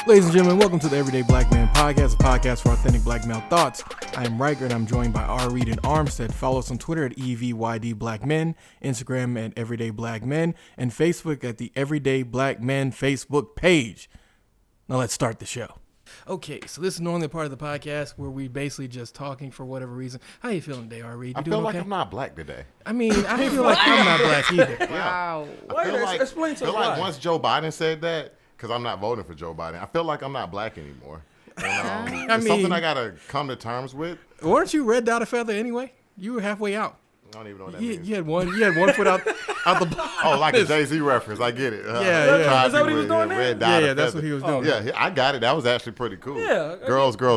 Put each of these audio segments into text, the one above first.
Ladies and gentlemen, welcome to the Everyday Black Man Podcast, a podcast for authentic black male thoughts. I am Riker, and I'm joined by R. Reed and Armstead. Follow us on Twitter at EVYD Black Men, Instagram at Everyday Black Men, and Facebook at the Everyday Black Men Facebook page. Now let's start the show. Okay, so this is normally a part of the podcast where we basically just talking for whatever reason. How you feeling today, R. Reed? You I doing feel like okay? I'm not black today. I mean, I feel like I'm not black either. Wow. I feel like, Explain to us like why. once Joe Biden said that, because I'm not voting for Joe Biden, I feel like I'm not black anymore. And, it's something I got to come to terms with. Weren't you red dot a feather anyway? You were halfway out. I don't even know what that means. You had one foot out the Oh, like a Jay-Z reference. I get it. Yeah. Is that what he was doing there? Red dot Yeah, a that's feather. what he was doing. Yeah, I got it. That was actually pretty cool. Yeah. Girls. Put your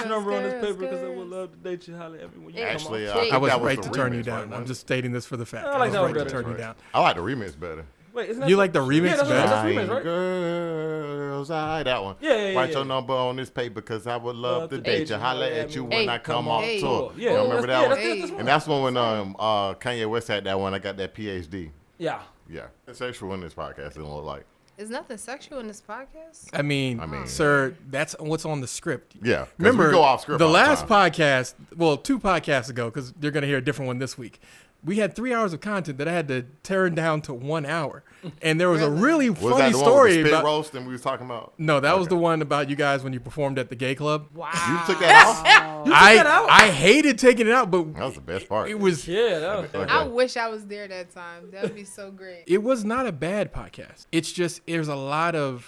number on this paper because I would love to date you. Holler at me when you Actually, come on. I was that was right the to turn you remix, down. right? I'm just stating this for the fact. I like that was one right to better. turn you down. I like the remix better. Wait, isn't that You like the remix yeah, that's better? That's remix, right? Girls, that one. Yeah. Write your number on this paper because I would love to date you. Holler at you when I come off tour. Yeah, You remember that one? That's And that's when Kanye West had that one. I got that PhD. Yeah. Yeah. It's sexual in this podcast. It don't look like. Is nothing sexual in this podcast? I mean, sir, that's what's on the script. Yeah. 'Cause Remember, we go off script the all last time. podcast, well, 2 podcasts ago, because you're going to hear a different one this week. We had 3 hours of content that I had to turn down to 1 hour. And there was a really Was funny that the one story with the spit about... roast and we was talking about? No, that was the one about you guys when you performed at the gay club. Wow. You took that off? You took that out? I hated taking it out, but That was the best part. it was... Yeah, that was Okay. I wish I was there that time. That would be so great. It was not a bad podcast. It's just it was a lot of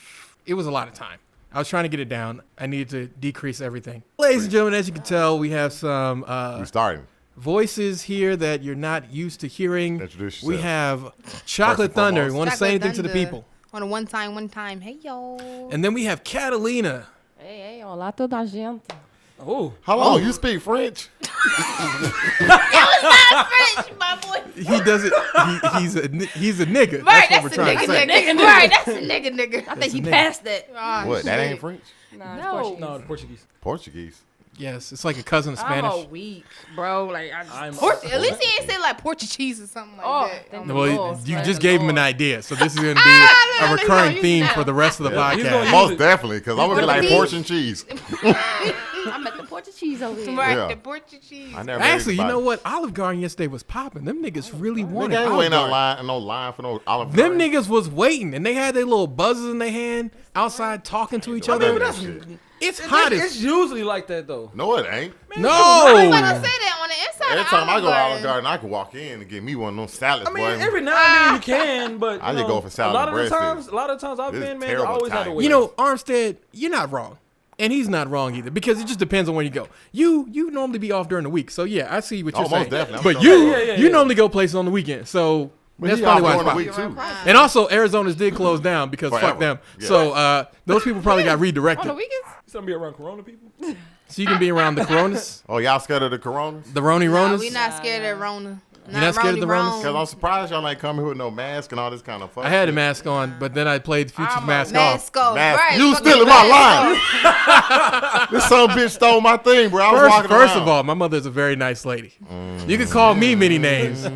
time. I was trying to get it down. I needed to decrease everything. Ladies and gentlemen, as you can tell, we have some We starting. voices here that you're not used to hearing. Introduce We yourself. have Chocolate and Thunder. foremost. Want to say anything to the people? On a one time. Hey, yo. And then we have Catalina. Ei, olá toda a gente. Oh. How long? You speak French? French, my boy. He doesn't. He's a nigga. Right, that's what we're trying that's to a say. nigga. Right, that's a nigga. I think he nigga. passed that. Oh, What? That shit. ain't French? Nah, No. Portuguese. No, the Portuguese. Portuguese. Yes, it's like a cousin of Spanish. I'm a week, bro. Like I just, I'm At least he ain't say like Portuguese or something like Oh, that. thank Well, Lord, you praise just the gave him an Lord. idea, so this is going to be a no, recurring no, theme no. for the rest of the He's podcast. gonna Most definitely, because I'm going to be like Portuguese. Portion cheese. I'm at the Portuguese over here. Right, Yeah. the Portuguese. I never Actually, you ate know anybody. what? Olive Garden yesterday was popping. Them niggas really wanted Nigga ain't Olive waiting Garden. no line for no Olive Them Garden. niggas was waiting, and they had their little buzzers in their hand outside talking to each I other. remember that shit. It's hot It's as usually like that though. No, it ain't. I was about no. to say that on the inside. Every of time I go to Olive Garden. Garden, I can walk in and get me one of them salads, I mean, boy. every now and then you can, but I you just know, go for salad A lot and of the breadsticks. times, I've This is been, man, I terrible always had to timing. wait. You know, Armstead, you're not wrong, and he's not wrong either because it just depends on where you go. You normally be off during the week, so yeah, I see what you're Oh, saying. most definitely. But I'm you sure. you normally go places on the weekend, so that's he probably off why it's during the popping. week, too. And also, Arizona's did close down because fuck Forever. them. Yeah. So those people probably got On redirected. the weekends? Something be around Corona people. So you can be around the Coronas, Oh, y'all scared of the Coronas? the Roni No, Ronas. we not scared of Rona. not scared of the Ronas? Because I'm surprised y'all ain't coming here with no mask and all this kind of fuck. I had a mask on, but then I played Future's mask off. Mask off. Mask. Right. You fucking stealing my mask line. off. This son of a bitch stole my thing, bro. I was walking First around. of all, my mother's a very nice lady. You can call me many names,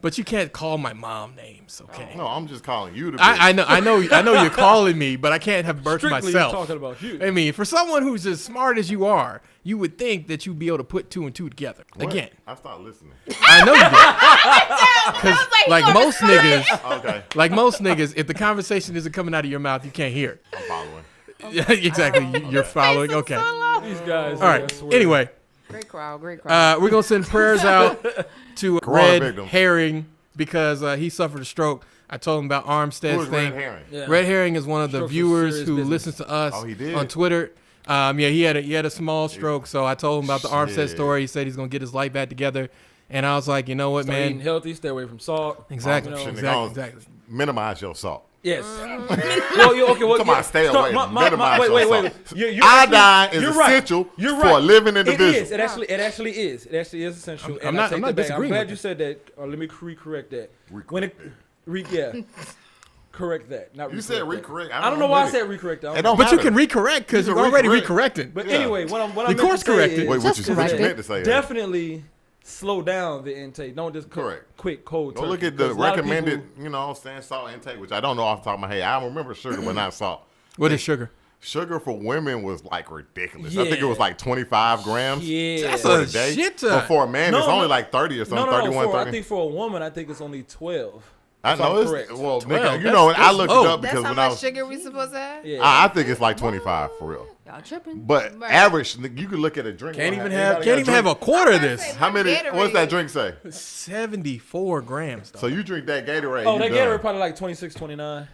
but you can't call my mom names, okay? No, I'm just calling you the bitch. I know you're calling me, but I can't have birth Strictly myself. talking about you. I mean, for someone who's as smart as you are, you would think that you'd be able to put 2 and 2 together. What? Again, I stopped listening. I know you did. Because like most niggas, Okay, like most niggas, if the conversation isn't coming out of your mouth, you can't hear I'm following. it. Exactly, you're following. Okay. All These guys. right. Anyway, Great crowd, great crowd. we're gonna send prayers out to Corona Red victim. Herring because he suffered a stroke. I told him about Who Armstead's is thing. Red Herring? Yeah. Red Herring is one of the Stroke's a viewers serious who business. listens to us Oh, he did? on Twitter. Yeah, he had a small stroke, so I told him about the Armstead Shit. story. He said he's gonna get his life back together, and I was like, you know what, Start eating man? healthy, stay away from salt. Exactly, You know, Shouldn't exactly, have gone- exactly. Minimize your salt. Yes. Okay. Well, Come on, stay away. Minimize wait. your Wait. salt. You're Iodine is you're right. essential You're for right. a living It individual. is. It actually is. It actually is essential. I'm And not- I take I'm not that back. disagreeing I'm glad with you it. said that. Let me correct that. Correct that. Not You said recorrect that. recorrect. I don't know why I with said it. recorrect. It don't But you matter. can recorrect because You you're can already recorrect. recorrecting. But Yeah. anyway, what I You meant course to say corrected. is Wait, what Just you correct meant it. to say? definitely slow down the intake. Don't just quick cold Go turkey. look at the 'Cause a lot of recommended, people- you know what I'm saying, salt intake, which I don't know off the top of my head. I remember sugar, but not salt. What is sugar? Sugar for women was like ridiculous. I think it Yeah. was like 25 grams. Yeah. That's For a a day. shit But ton. for a man, No, it's only no. like 30 or something, 31, I 30. think for a woman, I think it's only 12. I if know I'm it's, correct. well, 12, nigga, you that's- know, I that's looked low. it up That's because how when I much was, sugar we supposed to have? Yeah. I think it's like 25 for real. Y'all tripping. But Right. average, you could look at a drink. Can't even Anybody have got a quarter of this. How many? What's that drink say? 74 grams. Dog. So you drink that Gatorade. Oh, you that done. Gatorade probably like 26, 29.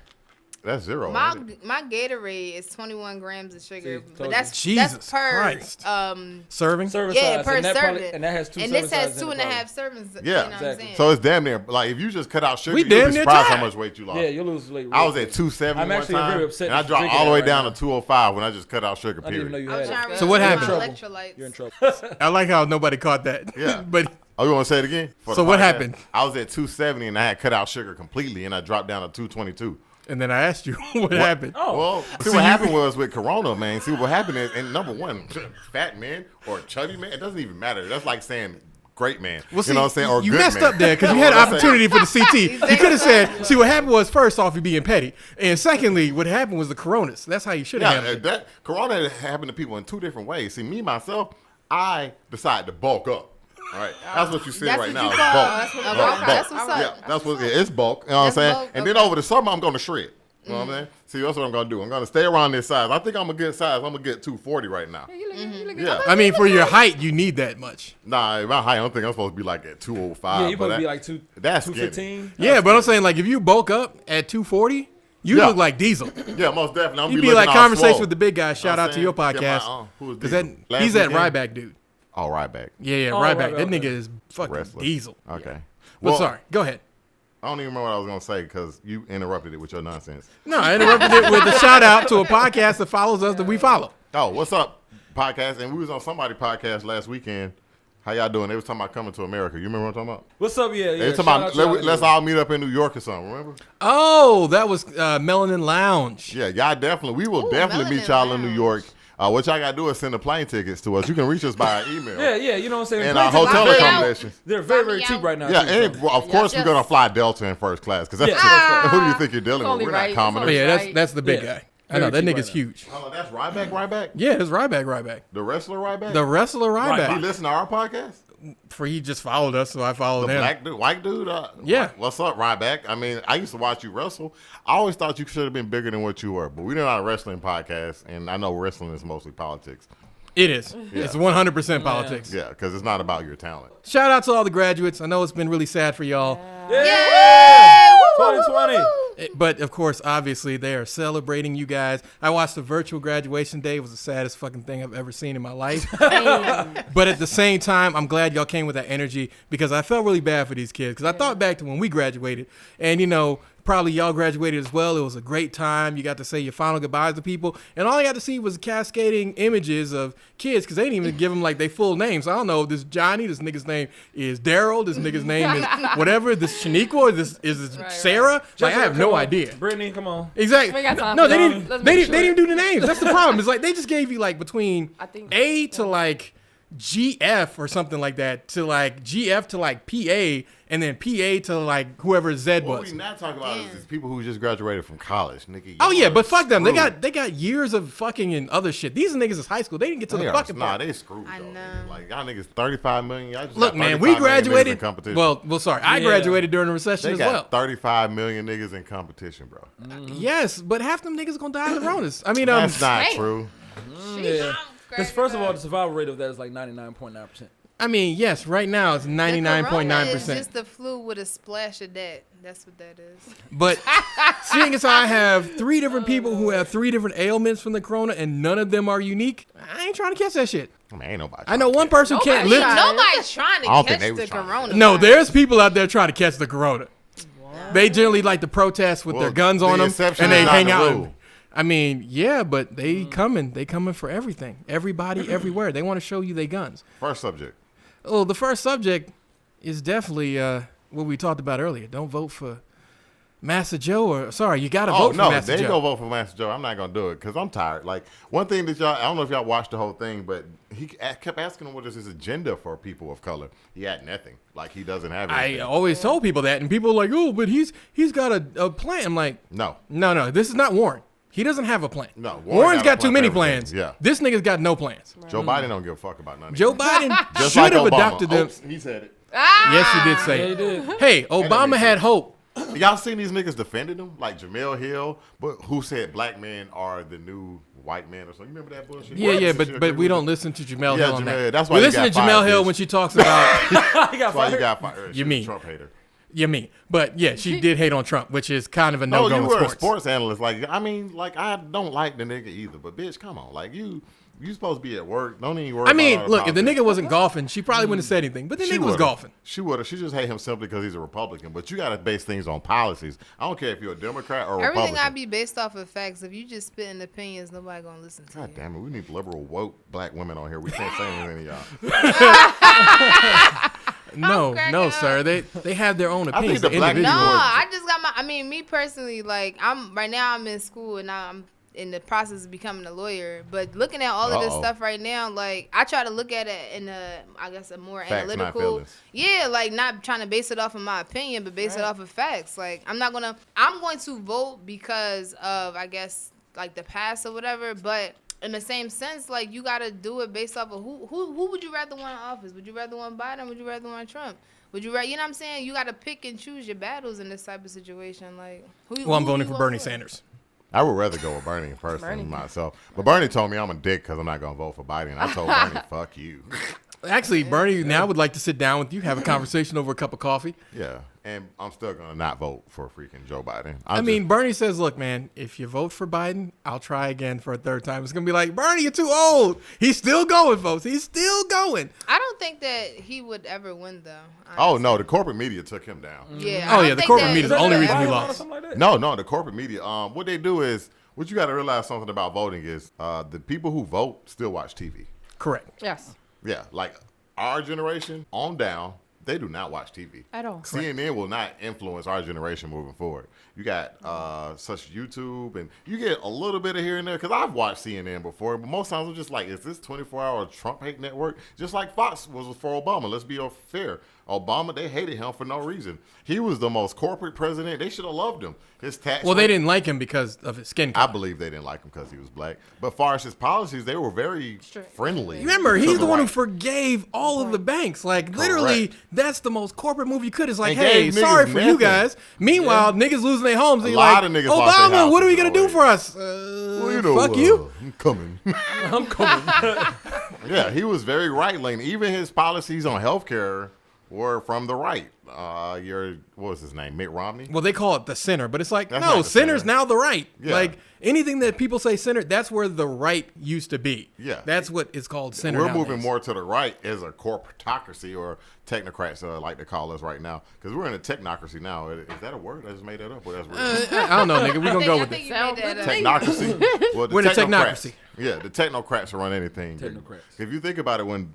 That's zero. My ain't it? my Gatorade is 21 grams of sugar, See, but told that's Jesus per Christ. um Serving. Serving yeah size, per and that serving. probably, and that has 2 and serving this has sizes in 2 it and a probably. half servings. Yeah. you know what I'm Exactly. saying? So it's damn near like if you just cut out sugar, We you'll be damn near surprised tied. how much weight you lost. Yeah, you lose weight. I was at 270 I'm one actually time, very upset and I that dropped you're all the way drinking that down right to 205 when I just cut out sugar. I didn't even know Period. you I was had trying it. to So what remember happened? my electrolytes. You're in trouble. I like how nobody caught that. Yeah. but Oh, you want to say it again? For So the what podcast? happened? I was at 270 and I had cut out sugar completely, and I dropped down to 222. and then I asked you what happened. Oh. Well, see So what you- happened was with Corona, man. See what happened is, and number one, fat man or chubby man, it doesn't even matter. That's like saying great man. Well, see, you know what I'm saying? Or you good messed man. up there because you know had what I'm saying? opportunity for the CT. You could have said, see, what happened was, first off, you being petty. And secondly, what happened was the coronas. That's how you should have Yeah, handled it. that Corona happened to people in 2 different ways. See, me myself, I decided to bulk up. All right, that's what you see That's right what now. you Is call- bulk. that's what- Bulk, okay, bulk. that's what's up. Yeah, that's what it's bulk. You know what I'm That's saying? bulk, And then okay. over the summer, I'm going to shred. You know what I'm saying? See, that's what I'm going to do. I'm going to stay around this size. I think I'm a good size. I'm a good 240 right now. Yeah. I mean, for your height, you need that much. Nah, my height, I don't think I'm supposed to be like at 205. Yeah, you but supposed to be that- like that's 215. Yeah, but I'm saying, like, if you bulk up at 240, you Yeah. look like Diesel. Yeah, most definitely. I'm You'd be be like looking all Conversation swole. with the Big Guy. Shout know out what to I'm your saying? Yeah, podcast. who was Because Diesel? Last he's that weekend? Ryback dude. Oh, right back. Yeah, Oh, Ryback. right, That okay. nigga is fucking Wrestler. Diesel. Okay. But sorry, go ahead. I don't even remember what I was going to say because you interrupted it with your nonsense. No, I interrupted it with a shout out to a podcast that follows us that we follow. Oh, what's up, podcast? And we was on somebody podcast last weekend. How y'all doing? They was talking about coming to America. You remember what I'm talking about? What's up? Yeah, They yeah. was Shout talking out about to y'all. let's all meet up in New York or something. Remember? Oh, that was Melanin Lounge. Yeah, y'all definitely. We will Ooh, definitely meet Melanin y'all in New Lounge. York. What y'all gotta do is send the plane tickets to us. You can reach us by email. Yeah, you know what I'm saying? And Plane our tickets hotel are very- accommodations. They're very, Fly me very cheap out. right now. Yeah, too, and so. of course we're Yes. gonna fly Delta in first class because that's Yeah. who do you think you're dealing It's with? only We're right. not It's commoners. only Yeah, right. that's the big Yeah. guy. I know, that Very cheap nigga's right now. huge. Oh, that's Ryback. Yeah, it's Ryback. The wrestler Ryback. The wrestler He Ryback. listen to our podcast. For he just followed us, so I followed The him. black dude, white dude. Yeah. What's up, Ryback? I mean, I used to watch you wrestle. I always thought you should have been bigger than what you were, but we're not a wrestling podcast, and I know wrestling is mostly politics. It is. It's 100% politics. Yeah, because it's not about your talent. Shout out to all the graduates. I know it's been really sad for y'all. Yeah! 2020. But of course, obviously, they are celebrating you guys. I watched the virtual graduation day. It was the saddest fucking thing I've ever seen in my life. But at the same time, I'm glad y'all came with that energy because I felt really bad for these kids. Because I thought back to when we graduated, and you know, probably y'all graduated as well. It was a great time. You got to say your final goodbyes to people, and all I got to see was cascading images of kids because they didn't even give them like their full names. I don't know. This Johnny, this nigga's name is Daryl. This nigga's name is whatever. This Shaniqua, or this is Right, Sarah. Like, I have Come no on. idea. Brittany, come on. Exactly. We got time No, for they that. didn't. Let's They make didn't. They sure. didn't do the names. That's the problem. It's like they just gave you like between I think- A to like GF or something like that to like GF to like PA and then PA to like whoever Z What was. we not talking about is these people who just graduated from college, nigga. Oh yeah, but fuck them. They Screwed. got years of fucking and other shit. These niggas is high school. They didn't get to They the are- fucking nah, part. they screwed. I though, know. nigga. Like y'all niggas, 35 million. Y'all just Look, got man, 35 we million niggas in graduated. competition. Well, sorry, I Yeah. graduated during the recession they as got well. 35 million niggas in competition, bro. Yes, but half them niggas gonna die of the Ronas. I mean, That's not Hey. true. Yeah. Because first of all, the survival rate of that is like 99.9%. I mean, yes, right now it's The corona is 99.9%. just the flu with a splash of that. That's what that is. But seeing as I have 3 different people who have 3 different ailments from the corona and none of them are unique, I ain't trying to catch that shit. I mean, ain't nobody. I know one person who can't live. Nobody's trying to I don't think catch they the was trying to corona. No, there's people out there trying to catch the corona. They generally like to protest with Well, their guns the on them exception and is they not hang the out. rule. I mean, yeah, but they coming. They coming for everything. Everybody, everywhere. They want to show you their guns. First subject. Oh, the first subject is definitely what we talked about earlier. Don't vote for Master Joe, or sorry, you got to vote for Master Joe. They go vote for Master Joe. I'm not gonna do it because I'm tired. Like one thing that I don't know if y'all watched the whole thing, but he kept asking him what is his agenda for people of color. He had nothing. Like he doesn't have anything. I always told people that, and people are like, oh, but he's got a plan. I'm like, no. This is not Warren. He doesn't have a plan. No, Warren's got too many plans. Yeah, this nigga's got no plans. Right. Joe Biden don't give a fuck about nothing. Joe Biden should have adopted them. He said it. Yes, he did say it. Hey, Obama had hope. Y'all seen these niggas defending him, like Jamel Hill, but who said black men are the new white men or something? You remember that bullshit? Yeah, but we don't listen to Jamel Hill on that. That's why we listen to Jamel Hill when she talks about. He got fired. You mean Trump hater? You mean? But yeah, she did hate on Trump, which is kind of a no-go in sports. A sports analyst. Like I mean, like I don't like the nigga either. But bitch, come on, like you supposed to be at work. Don't even worry. I mean, look, if the nigga wasn't golfing, she probably wouldn't have said anything. But the nigga was golfing. She would have. She just hate him simply because he's a Republican. But you got to base things on policies. I don't care if you're a Democrat or a Republican. Everything gotta be based off of facts. If you just spitting opinions, nobody gonna listen to you. God damn it, we need liberal woke black women on here. We can't say anything to y'all. No, sir. They have their own opinions. Me personally, like I'm in school and I'm in the process of becoming a lawyer. But looking at all of this stuff right now, like I try to look at it in a more facts, analytical. Yeah, like not trying to base it off of my opinion, but base it off of facts. Like I'm going to vote because of I guess like the past or whatever, but in the same sense, like you gotta do it based off of who would you rather want in office? Would you rather want Biden? Would you rather want Trump? Would you rather? You know what I'm saying? You gotta pick and choose your battles in this type of situation. Like, I'm voting for Bernie Sanders. I would rather go with Bernie personally myself, but Bernie told me I'm a dick because I'm not gonna vote for Biden. I told Bernie, "Fuck you." Actually, Bernie now would like to sit down with you, have a conversation over a cup of coffee. Yeah, and I'm still going to not vote for freaking Joe Biden. Bernie says, look, man, if you vote for Biden, I'll try again for a third time. It's going to be like, Bernie, you're too old. He's still going, folks. He's still going. I don't think that he would ever win, though. Honestly. Oh, no, the corporate media took him down. Yeah. The corporate media is the only reason he lost. No, the corporate media, what they do is, what you got to realize something about voting is the people who vote still watch TV. Correct. Yes. Yeah, like our generation on down, they do not watch TV at all. CNN will not influence our generation moving forward. You got such YouTube, and you get a little bit of here and there, because I've watched CNN before, but most times I'm just like, is this 24-hour Trump hate network? Just like Fox was for Obama. Let's be fair. Obama, they hated him for no reason. He was the most corporate president. They should have loved him. His tax they didn't like him because of his skin color. I believe they didn't like him because he was black. But as far as his policies, they were very friendly. Remember, he's the one who forgave all of the banks. Like, literally, that's the most corporate move you could. It's like, hey, sorry for you guys. Meanwhile, niggas losing their homes. And lot of niggas Obama, what are we going to do for us? Fuck you. I'm coming. I'm coming. Yeah, he was very right-leaning. Even his policies on healthcare were from the right. What was his name? Mitt Romney? Well, they call it the center, but it's like, no, center's now the right. Yeah. Like, anything that people say center, that's where the right used to be. Yeah. That's what is called center We're nowadays. moving more to the right as a corporatocracy, or technocrats like to call us right now. Because we're in a technocracy now. Is that a word? I just made that up? Or that's real? I don't know, nigga. We're going to go with it. Technocracy. Well, we're in a technocracy. Yeah, the technocrats run anything. Technocrats. If you think about it, when...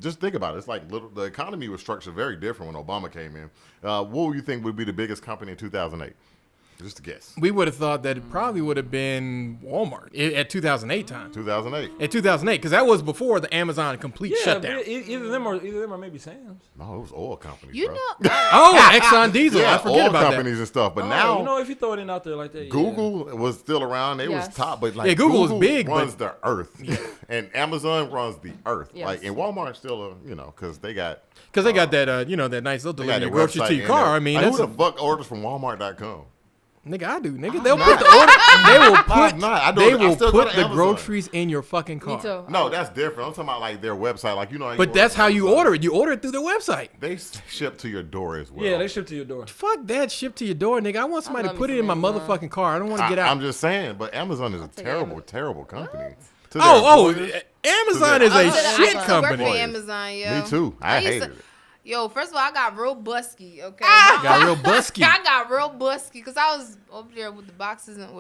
just think about it. It's like the economy was structured very different when Obama came in. What would you think would be the biggest company in 2008? Just a guess. We would have thought that it probably would have been Walmart at 2008 time. 2008. At 2008, because that was before the Amazon complete shutdown. Either them or maybe Sam's. No, it was oil companies. You bro. know. Exxon Diesel. Yeah, I forget oil about companies and stuff. But now, you know, if you throw it in out there like that, Google was still around. They was top, but like Google was big, runs the earth, and Amazon runs the earth. Yes. Like, and Walmart's still because they got that that nice little delivery groceries to your car. I mean, who the fuck orders from Walmart.com? Nigga, I do. Nigga, they'll put the order. They will put the Amazon. groceries in your fucking car. Me too. No, that's different. I'm talking about like their website, like But that's how you order it. You order it through their website. They ship to your door as well. Yeah, they ship to your door. Fuck that, ship to your door, nigga. I want somebody to put it in my motherfucking car. I don't want to get out. I'm just saying, but Amazon is a terrible company. Amazon is a shit company. I Amazon, yo. Me too. I hated it. Yo, first of all, I got real busky, okay? Got real busky. I got real busky because I was over there with the boxes and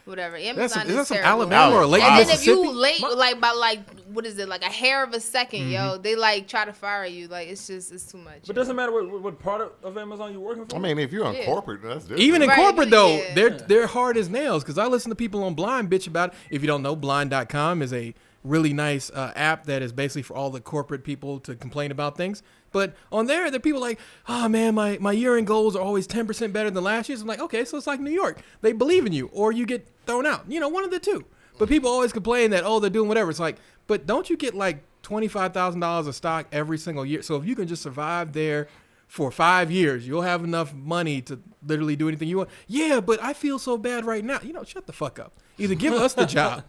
whatever. Amazon Is that some terrible. Alabama or late And then if Mississippi? you late, like by like what is it, like a hair of a second, yo, they like try to fire you. Like it's too much. But doesn't matter what part of Amazon you're working for. I mean, if you're in corporate, that's different. Even in Right, corporate, though, yeah. they're hard as nails. Because I listen to people on Blind bitch about it. If you don't know, Blind.com is a really nice app that is basically for all the corporate people to complain about things. But on there, the people like, oh man, my year-end goals are always 10% better than last year's. I'm like, okay, so it's like New York. They believe in you, or you get thrown out. You know, one of the two. But people always complain that, oh, they're doing whatever. It's like, but don't you get like $25,000 of stock every single year? So if you can just survive there for 5 years, you'll have enough money to literally do anything you want. Yeah, but I feel so bad right now. You know, shut the fuck up. Either give us the job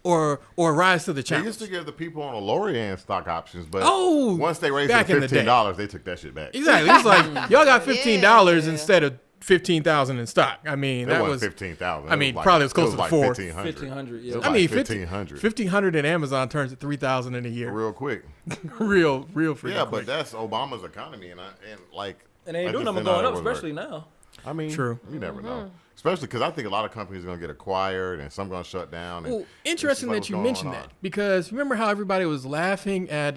or rise to the They challenge. used to give the people on the lower end stock options, but Oh, once they raised back it in to the day. $15, they took that shit back. Exactly. It's like y'all got $15 Yeah. instead of $15,000 in stock. I mean, It that wasn't was 15,000. I mean, probably it was closer to like $4,000. 1,500. Yeah. It was I mean, like 1,500. 1,500 in Amazon turns to 3,000 in a year. real quick. real freaking Yeah, but quick. that's Obama's economy, and like. And they ain't I doing just nothing didn't know going that up, would work. especially now. I mean, True. You never know. Especially because I think a lot of companies are going to get acquired and some going to shut down. And Well, interesting this that is you what's mentioned going that on. because remember how everybody was laughing at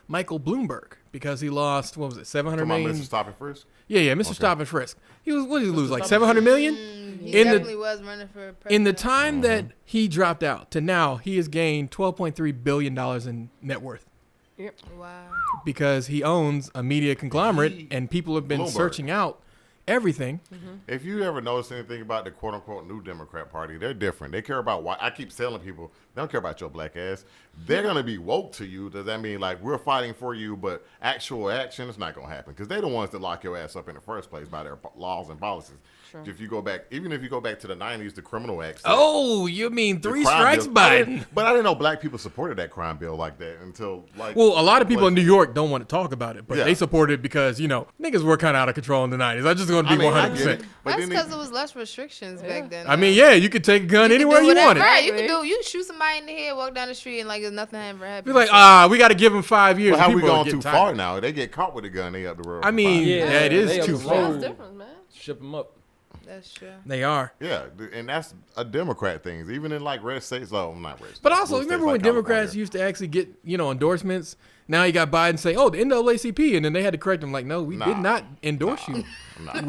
Michael Bloomberg because he lost, what was it, 700 Come on, million? Mr. Stop and Frisk. Yeah, Mr. Stop and Frisk. He was, what did he lose, like 700 million? He In the- definitely was running for president. In the time that he dropped out to now, he has gained $12.3 billion in net worth Wow. because he owns a media conglomerate and people have been Bloomberg. searching out everything. If you ever notice anything about the quote unquote new Democrat Party, they're different. They care about why. I keep telling people they don't care about your black ass. They're gonna be woke to you. Does that mean like we're fighting for you, but actual action is not gonna happen because they're the ones that lock your ass up in the first place by their laws and policies. Sure. If you go back, even if you go back to the '90s, the criminal acts. Oh, you mean the three crime strikes bill- Biden? But I didn't know black people supported that crime bill like that until like. Well, a lot of people in was- New York don't want to talk about it, but Yeah. they support it because, you know, niggas were kind of out of control in the 90s. I'm just going to I be mean, I 100%. get it, but That's then because they- it was less restrictions back then. I mean, yeah, you could take a gun You anywhere can do you whatever. wanted. Right, you can Exactly. you can shoot somebody in the head, walk down the street, and like nothing ever happened. Be like, we got to give them 5 years. But how we People are going getting too tired. far now? They get caught with a gun, they up the road. I mean, Yeah, yeah, it they is up too the far. road. That's different, man. Ship them up. That's true. They are. yeah, and that's a Democrat thing. Even in like red states, not red states. But also, blue remember states when like Democrats California. used to actually get, endorsements? Now you got Biden saying, the NAACP, and then they had to correct them like, no, we did not endorse you. Nah.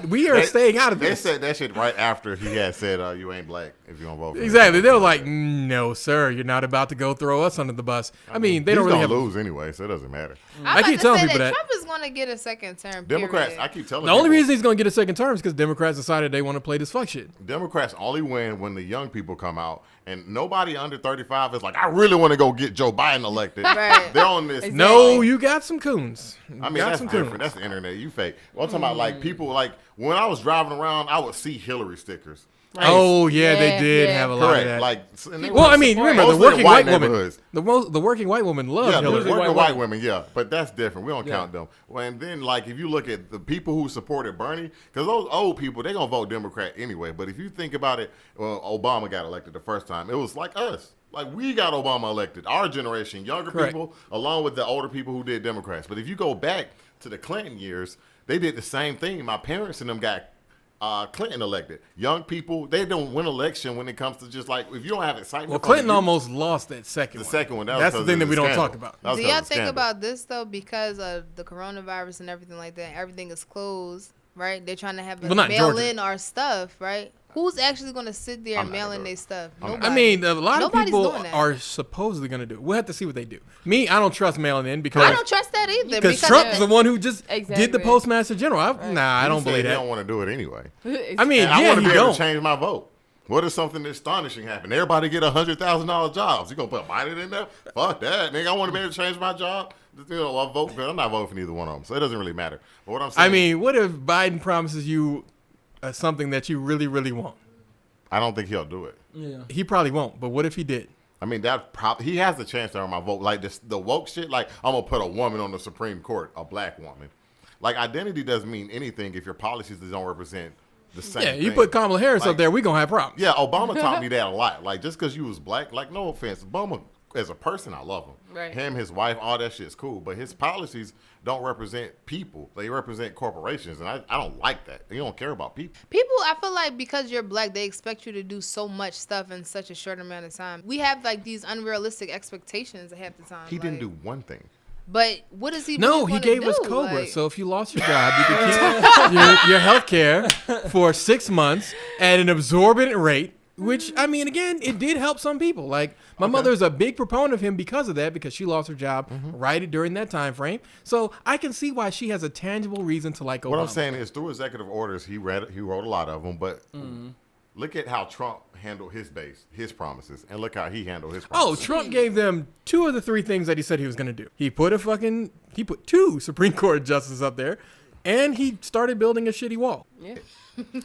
We are staying out of They this. said that shit right after he had said, "You ain't black if you don't vote." For me." Exactly. They were like, no, sir, you're not about to go throw us under the bus. I mean, they He's don't really gonna have. lose anyway, so it doesn't matter. I keep telling people that. Trump is going to get a second term. Democrats, period. I keep telling The only people, reason he's going to get a second term is because Democrats decided they want to play this fuck shit. Democrats only win when the young people come out, and nobody under 35 is like, "I really want to go get Joe Biden elected." Right. They're on this. No, you got some coons. I mean, got that's some different. coons. That's the internet. You fake. Well, I'm talking about like people like when I was driving around, I would see Hillary stickers. Oh yeah, they Yeah, did yeah. have a lot Correct. of that. Like, and they Well, were I mean, remember the mostly in working white woman. neighborhoods. The working white woman loved Yeah, the Hillary. working white white women, yeah, but that's different. We don't count them. Well, and then, like, if you look at the people who supported Bernie, because those old people, they're going to vote Democrat anyway. But if you think about it, well, Obama got elected the first time. It was like us. Like, we got Obama elected. Our generation, younger Correct. people, along with the older people who did Democrats. But if you go back to the Clinton years, they did the same thing. My parents and them got Clinton elected. Young people, they don't win election when it comes to just like, if you don't have excitement. Well, from Clinton the youth- almost lost that second The one. second one. That was That's the 'cause thing of that we don't scandal. talk about. That was Do 'cause y'all of the think scandal. about this though? Because of the coronavirus and everything like that, everything is closed, right? They're trying to have Well, not mail Georgia. in our stuff, right? Who's actually going to sit there I'm and not mail gonna in do their it. stuff? I'm not. I mean, a lot of Nobody's people doing that. are supposedly going to do it. We'll have to see what they do. Me, I don't trust mailing in because I don't trust that either. because Trump's the one who just did the Exactly. postmaster general. Nah, I He don't said believe He that. don't want to do it anyway. I mean, And I yeah, want to he be able don't. to change my vote. What if something astonishing happened? Everybody get $100,000 jobs. You gonna put Biden in there? Fuck that, nigga. I want to be able to change my job. I vote, but I'm not voting for neither one of them, so it doesn't really matter. But what I'm saying, I mean, what if Biden promises you something that you really, really want? I don't think he'll do it. Yeah. He probably won't, but what if he did? I mean, he has the chance to earn my vote. Like the woke shit, like I'm gonna put a woman on the Supreme Court, a black woman. Like identity doesn't mean anything if your policies don't represent the same. Yeah, you thing. put Kamala Harris Like- up there, we gonna have problems. Yeah, Obama taught me that a lot. Like just because you was black, like no offense, as a person, I love him. Right. Him, his wife, all that shit's cool. But his policies don't represent people. They represent corporations, and I don't like that. He don't care about people. People, I feel like because you're black, they expect you to do so much stuff in such a short amount of time. We have like these unrealistic expectations half the time. He didn't do one thing. But what is he? No, really he gonna gave us do? Cobra. Like, So if you lost your job, you could keep your health care for 6 months at an absorbent rate, which, I mean, again, it did help some people. Like, my mother's a big proponent of him because of that, because she lost her job right during that time frame. So I can see why she has a tangible reason to like Obama. What I'm saying is, through executive orders, he wrote a lot of them, but look at how Trump handled his base, his promises, and look how he handled his promises. Oh, Trump gave them 2 of the 3 things that he said he was going to do. He put 2 Supreme Court justices up there, and he started building a shitty wall. Yeah.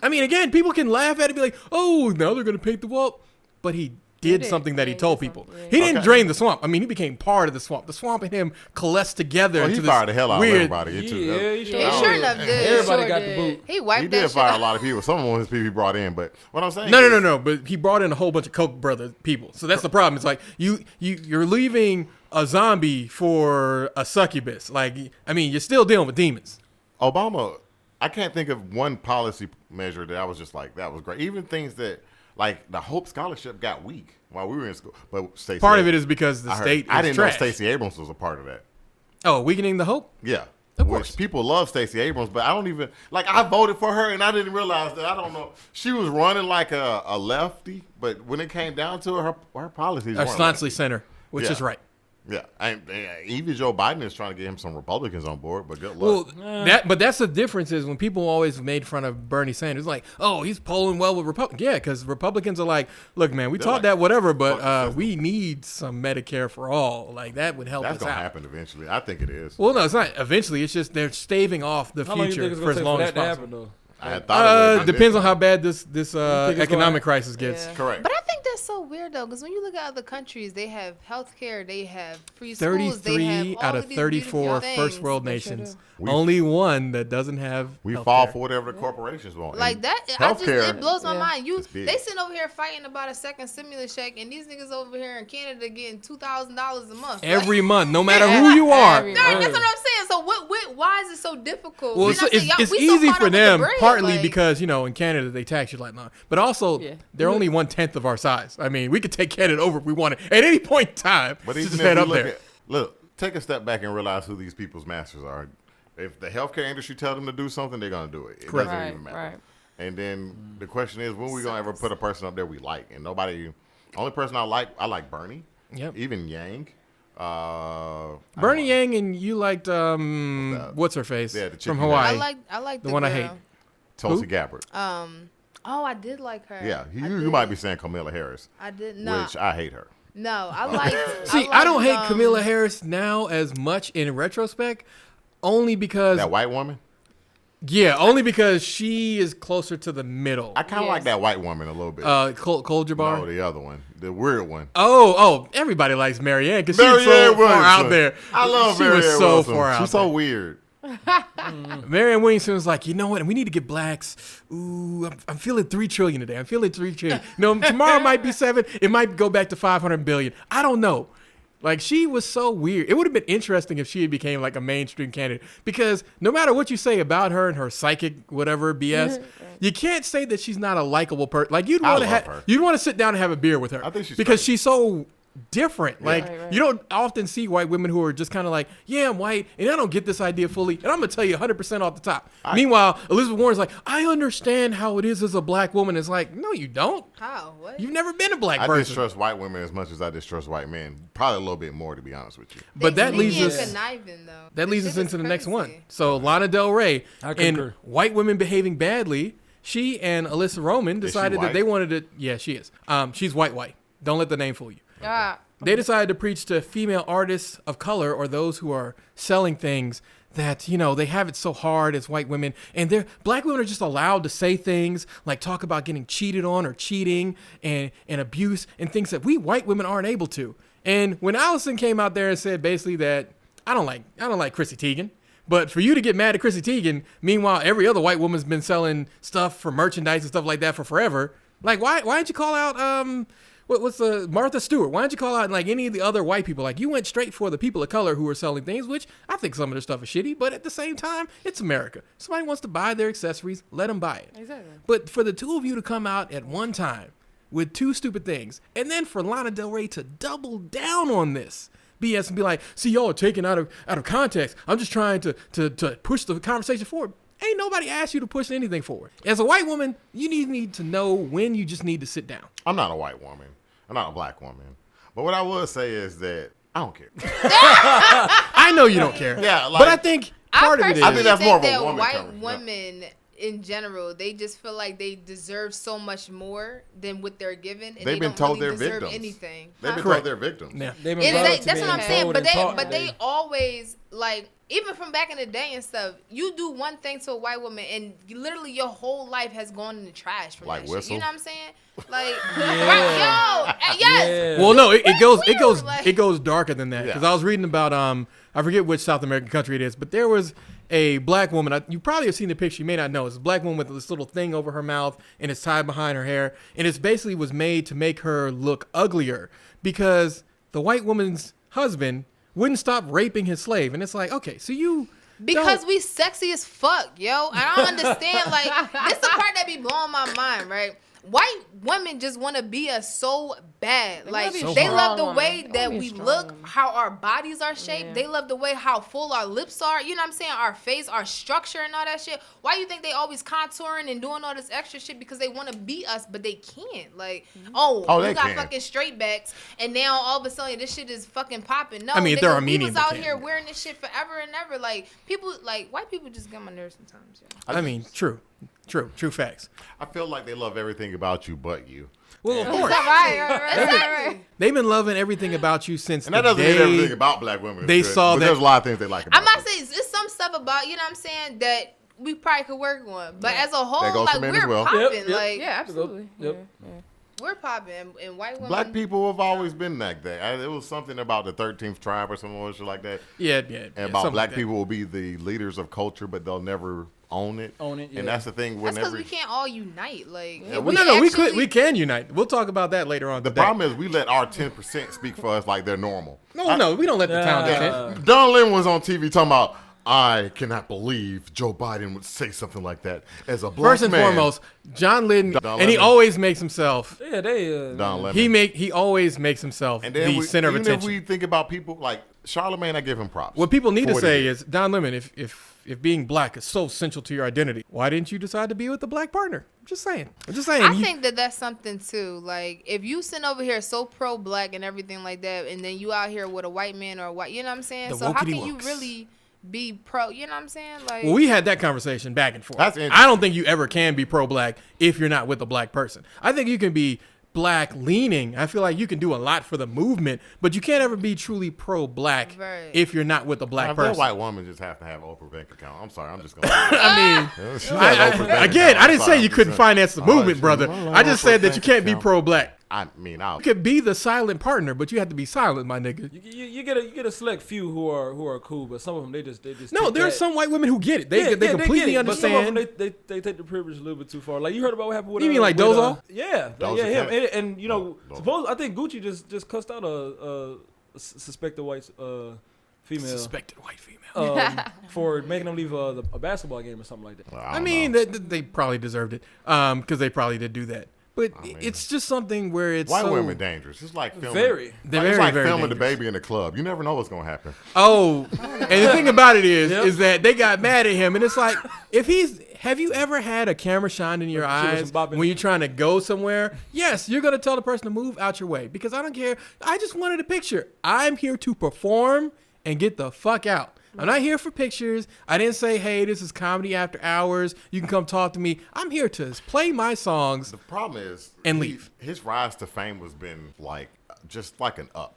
I mean, again, people can laugh at it and be like, oh, now they're going to paint the wall. But he did something that he told people. He didn't drain the swamp. I mean, he became part of the swamp. The swamp and him coalesced together. He into fired this the hell out weird, of everybody. He He sure enough did. Everybody Sure got did. the boot. He wiped He that did shit fire out. a lot of people. Some of his people he brought in, but what I'm saying No. But he brought in a whole bunch of Koch brothers people. So that's the problem. It's like you're leaving a zombie for a succubus. Like, I mean, you're still dealing with demons. Obama, I can't think of one policy measure that I was just like, that was great. Even things that, like, the Hope Scholarship got weak while we were in school. But Stacey Part of it Abrams, is because the state is I didn't trash. know Stacey Abrams was a part of that. Oh, weakening the hope? Yeah. Of Which course. people love Stacey Abrams, but I don't even, like, I voted for her and I didn't realize that, I don't know. She was running like a lefty, but when it came down to it, her policies Or weren't staunchly lefty. center, which Yeah. is right. Yeah. Even Joe Biden is trying to get him some Republicans on board, but good luck. Well, but that's the difference is when people always made fun of Bernie Sanders, like, oh, he's polling well with Republicans. Yeah, because Republicans are like, look, man, we They're taught like, that whatever, fuck but the system. we need some Medicare for all. Like, that would help That's us going to out. happen eventually. I think it is. Well, no, it's not. Eventually, it's just they're staving off the How long you future think it's for gonna as take long for as that to possible. happen, though? I had thought it would Depends on how bad this economic gonna- crisis gets. Yeah. Correct. But I think that's so weird though, because when you look at other countries, they have healthcare, they have free schools, they have 33 all out of of these 34 beautiful first things. world They sure nations. do. Only one that doesn't have We healthcare. fall for whatever the corporations want. Like And that, healthcare, it blows my Yeah. mind. It's big. They sitting over here fighting about a second stimulus check, and these niggas over here in Canada getting $2,000 a month. Every month, no matter who you are. Every Like, month. that's what I'm saying. So why is it so difficult? Well, You it's, know what I'm saying? it's We so easy caught for up with the them, bread, partly like- because, in Canada, they tax you like that. But also, Yeah. they're only 1/10 of our size. I mean, we could take Canada over if we wanted at any point in time. but Just even head if up we there. look, take a step back and realize who these people's masters are. If the healthcare industry tell them to do something, they're going to do it. It Correct. doesn't even matter. Right. And then the question is, when we going to ever put a person up there we like? And only person I like Bernie. Yep. Even Yang. Bernie Yang and you liked, what's her face? Yeah, the chick from you Hawaii. I like The one I girl. hate. Tulsi Who? Gabbard. Oh, I did like her. Yeah, I you did. might be saying Kamala Harris, I did not. which I hate her. No, I like. See, I don't hate Kamala Harris now as much in retrospect, only because That white woman? only because she is closer to the middle. I kind of Yes. like that white woman a little bit. Cole Jabbar. No, the other one. The weird one. Oh, everybody likes Marianne because she's so Marianne far out Williamson. there. I love she Marianne was so Williamson. far out She's so there. weird. Marianne Williamson was like, you know what? We need to get blacks. Ooh, I'm feeling 3 trillion today. I'm feeling 3 trillion. Tomorrow might be 7. It might go back to 500 billion. I don't know. Like, she was so weird. It would have been interesting if she had became like a mainstream candidate, because no matter what you say about her and her psychic whatever BS, you can't say that she's not a likable person. Like, you'd I want to love her. you'd want to sit down and have a beer with her. I think she's because great. she's so different. Like, Right. you don't often see white women who are just kind of like, yeah, I'm white and I don't get this idea fully, and I'm gonna tell you 100% off the top. Meanwhile, Elizabeth Warren's like, I understand how it is as a black woman. It's like, no, you don't. How? What? You've never been a black I person. distrust white women as much as I distrust white men. Probably a little bit more, to be honest with you. But that leads Sneaky us. and conniving, though. That This leads shit us is into the next one. crazy. So Lana Del Rey I and concur. white women behaving badly. She and Alyssa Roman she decided that white? they wanted to. Yeah, she is. She's white. Don't let the name fool you. Ah, They decided to preach to female artists of color or those who are selling things that, they have it so hard as white women. And black women are just allowed to say things like talk about getting cheated on or cheating and abuse and things that we white women aren't able to. And when Allison came out there and said basically that I don't like Chrissy Teigen, but for you to get mad at Chrissy Teigen, meanwhile every other white woman's been selling stuff for merchandise and stuff like that for forever. Like, why didn't you call out what's Martha Stewart? Why don't you call out like any of the other white people? Like you went straight for the people of color who are selling things, which I think some of their stuff is shitty, but at the same time, it's America. Somebody wants to buy their accessories, let them buy it. Exactly. But for the two of you to come out at one time with two stupid things, and then for Lana Del Rey to double down on this BS and be like, see, y'all are taken out of context. I'm just trying to push the conversation forward. Ain't nobody asked you to push anything forward. As a white woman, you need to know when you just need to sit down. I'm not a white woman. I'm not a black woman. But what I will say is that I don't care. I know you don't care. Yeah, like, but I think part of it is. I think that's more of a that woman white coverage, yeah. women in general, they just feel like they deserve so much more than what they're given, and They've they been don't told really they're deserve victims. anything. They've been Correct. told they're victims. Yeah. They've been brought up to That's being what I'm saying. told But and taught they that always like, even from back in the day and stuff, you do one thing to a white woman and literally your whole life has gone in the trash from Like that whistle? shit. You know what I'm saying? Like, right, yo, yes. Well, no, it goes Like- it goes darker than that. Because I was reading about I forget which South American country it is, but there was a black woman. You probably have seen the picture. You may not know. It's a black woman with this little thing over her mouth, and it's tied behind her hair, and it's basically was made to make her look uglier because the white woman's husband wouldn't stop raping his slave, and it's like, okay, so you. Because we sexy as fuck, yo. I don't understand. Like, this the part that be blowing my mind, right? White women just want to be us so bad. Like, be they strong love the woman. way They that wanna be we strong look, woman. how our bodies are shaped. Yeah. They love the way how full our lips are. You know what I'm saying? Our face, our structure, and all that shit. Why you think they always contouring and doing all this extra shit? Because they want to be us, but they can't. Like, Oh, you they got can. fucking straight backs, and now all of a sudden this shit is fucking popping. No, I mean, if they're nigga, we Armenian, was they out can. here wearing this shit forever and ever. Like, people, like, white people just get on my nerves sometimes. Yeah. I mean, true facts. I feel like they love everything about you but you. Well, of course, Exactly. they've been loving everything about you since And that the doesn't mean day everything about black women. is they good, saw but that- there's a lot of things they like about I'm not them. saying it's some stuff about, you know what I'm saying, that we probably could work on. But as a whole, That goes like, for men as we're well. popping. Yep. Like, Yeah, absolutely. Yep. Yeah. we're popping. And white women. Black people have always been like that. It was something about the 13th tribe or something shit like that. yeah, And about something black like that. people will be the leaders of culture, but they'll never own it. Own it, yeah. And that's the thing. That's because Whenever we can't all unite. Like, Yeah, Well, no, we actually- can unite. We'll talk about that later on. the today. problem is we let our 10% speak for us like they're normal. No, we don't let the town dictate. Don Lemon was on TV talking about, I cannot believe Joe Biden would say something like that as a black First and man. foremost, John Lydon, Don and he Lemon. always makes himself. Yeah, they. Don Lemon. He always makes himself And then the center of even attention. if we think about people like Charlamagne, I give him props. What people need for to what he say did. is, Don Lemon, if being black is so essential to your identity, why didn't you decide to be with a black partner? Just saying. I'm just saying. I You- think that that's something too. Like, if you sit over here so pro-black and everything like that, and then you out here with a white man or a white, you know what I'm saying? The So how wokey can you wokes. really be pro? You know what I'm saying? Like, Well, we had that conversation back and forth. That's interesting. I don't think you ever can be pro-black if you're not with a black person. I think you can be black leaning. I feel like you can do a lot for the movement, but you can't ever be truly pro-black Right. if you're not with a black If they're a person. white woman just have to have Oprah bank account. I'm sorry, I'm just going. I mean, She has Oprah bank again, account. I didn't I'm say sorry, you I'm couldn't just finance the saying. movement, Oh, brother. she- I just said that you Oprah can't be bank pro-black. I mean, You could be the silent partner, but you have to be silent, my nigga. You get a select few who are cool, but some of them they just No, take there are that- some white women who get it. They Yeah, yeah, completely get it, understand. But some of them they take the privilege a little bit too far. Like you heard about what happened with You mean like with, Dozo? Yeah, Doja yeah, him. Cat? And you know, Doja. I think Gucci just cussed out a suspected white female Suspected white female. for making them leave a basketball game or something like that. I mean, they probably deserved it because they probably did do that. But it's just something where it's white so, women dangerous. It's like filming. Very. They're It's very, like very filming the dangerous. baby in the club. You never know what's gonna happen. Oh, and the thing about it is Yep. that they got mad at him, and it's like, have you ever had a camera shined in your She was eyes bopping. when you're trying to go somewhere? Yes, you're gonna tell the person to move out your way because I don't care. I just wanted a picture. I'm here to perform and get the fuck out. I'm not here for pictures. I didn't say, hey, this is comedy after hours. You can come talk to me. I'm here to play my songs. The problem is And leave. His rise to fame has been like just like an up.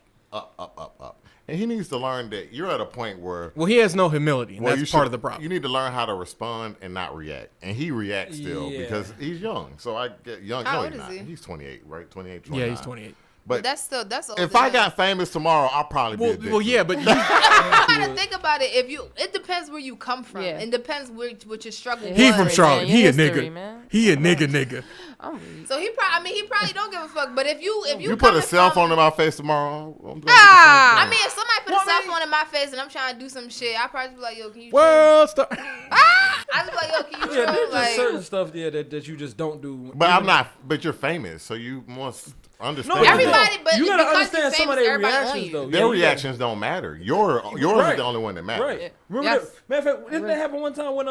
And he needs to learn that you're at a point where Well, he has no humility, and well, that's you part should- of the problem. You need to learn how to respond and not react. And he reacts still Yeah. because he's young. So I get young. How No, old he's is not. he? He's 28, right? 28, Yeah, 29. he's 28. But that's old if I enough. got famous tomorrow, I'll probably be addicted. Well, yeah, but you gotta think about it. It depends where you come from. Yeah. It depends what your struggle he was. from Charlotte. your He a history, nigga. man. He a nigga. I'm weak. So he probably don't give a fuck. But if you You come put a to cell some- phone in my face tomorrow. I'm gonna I mean, if somebody put a cell phone in my face and I'm trying to do some shit, I probably be like, yo, can you? World star. I just be like, yo, can you? Yeah, chill? there's just Like, certain stuff that you just don't do. But I'm not. But you're famous, so you must understand. No, everybody, but you gotta because understand you're some of famous, their everybody on reactions you. though. Their reactions don't matter. Yours Right. is the only one that matters. Right. Remember Yes. that? Matter of fact, didn't that happen one time when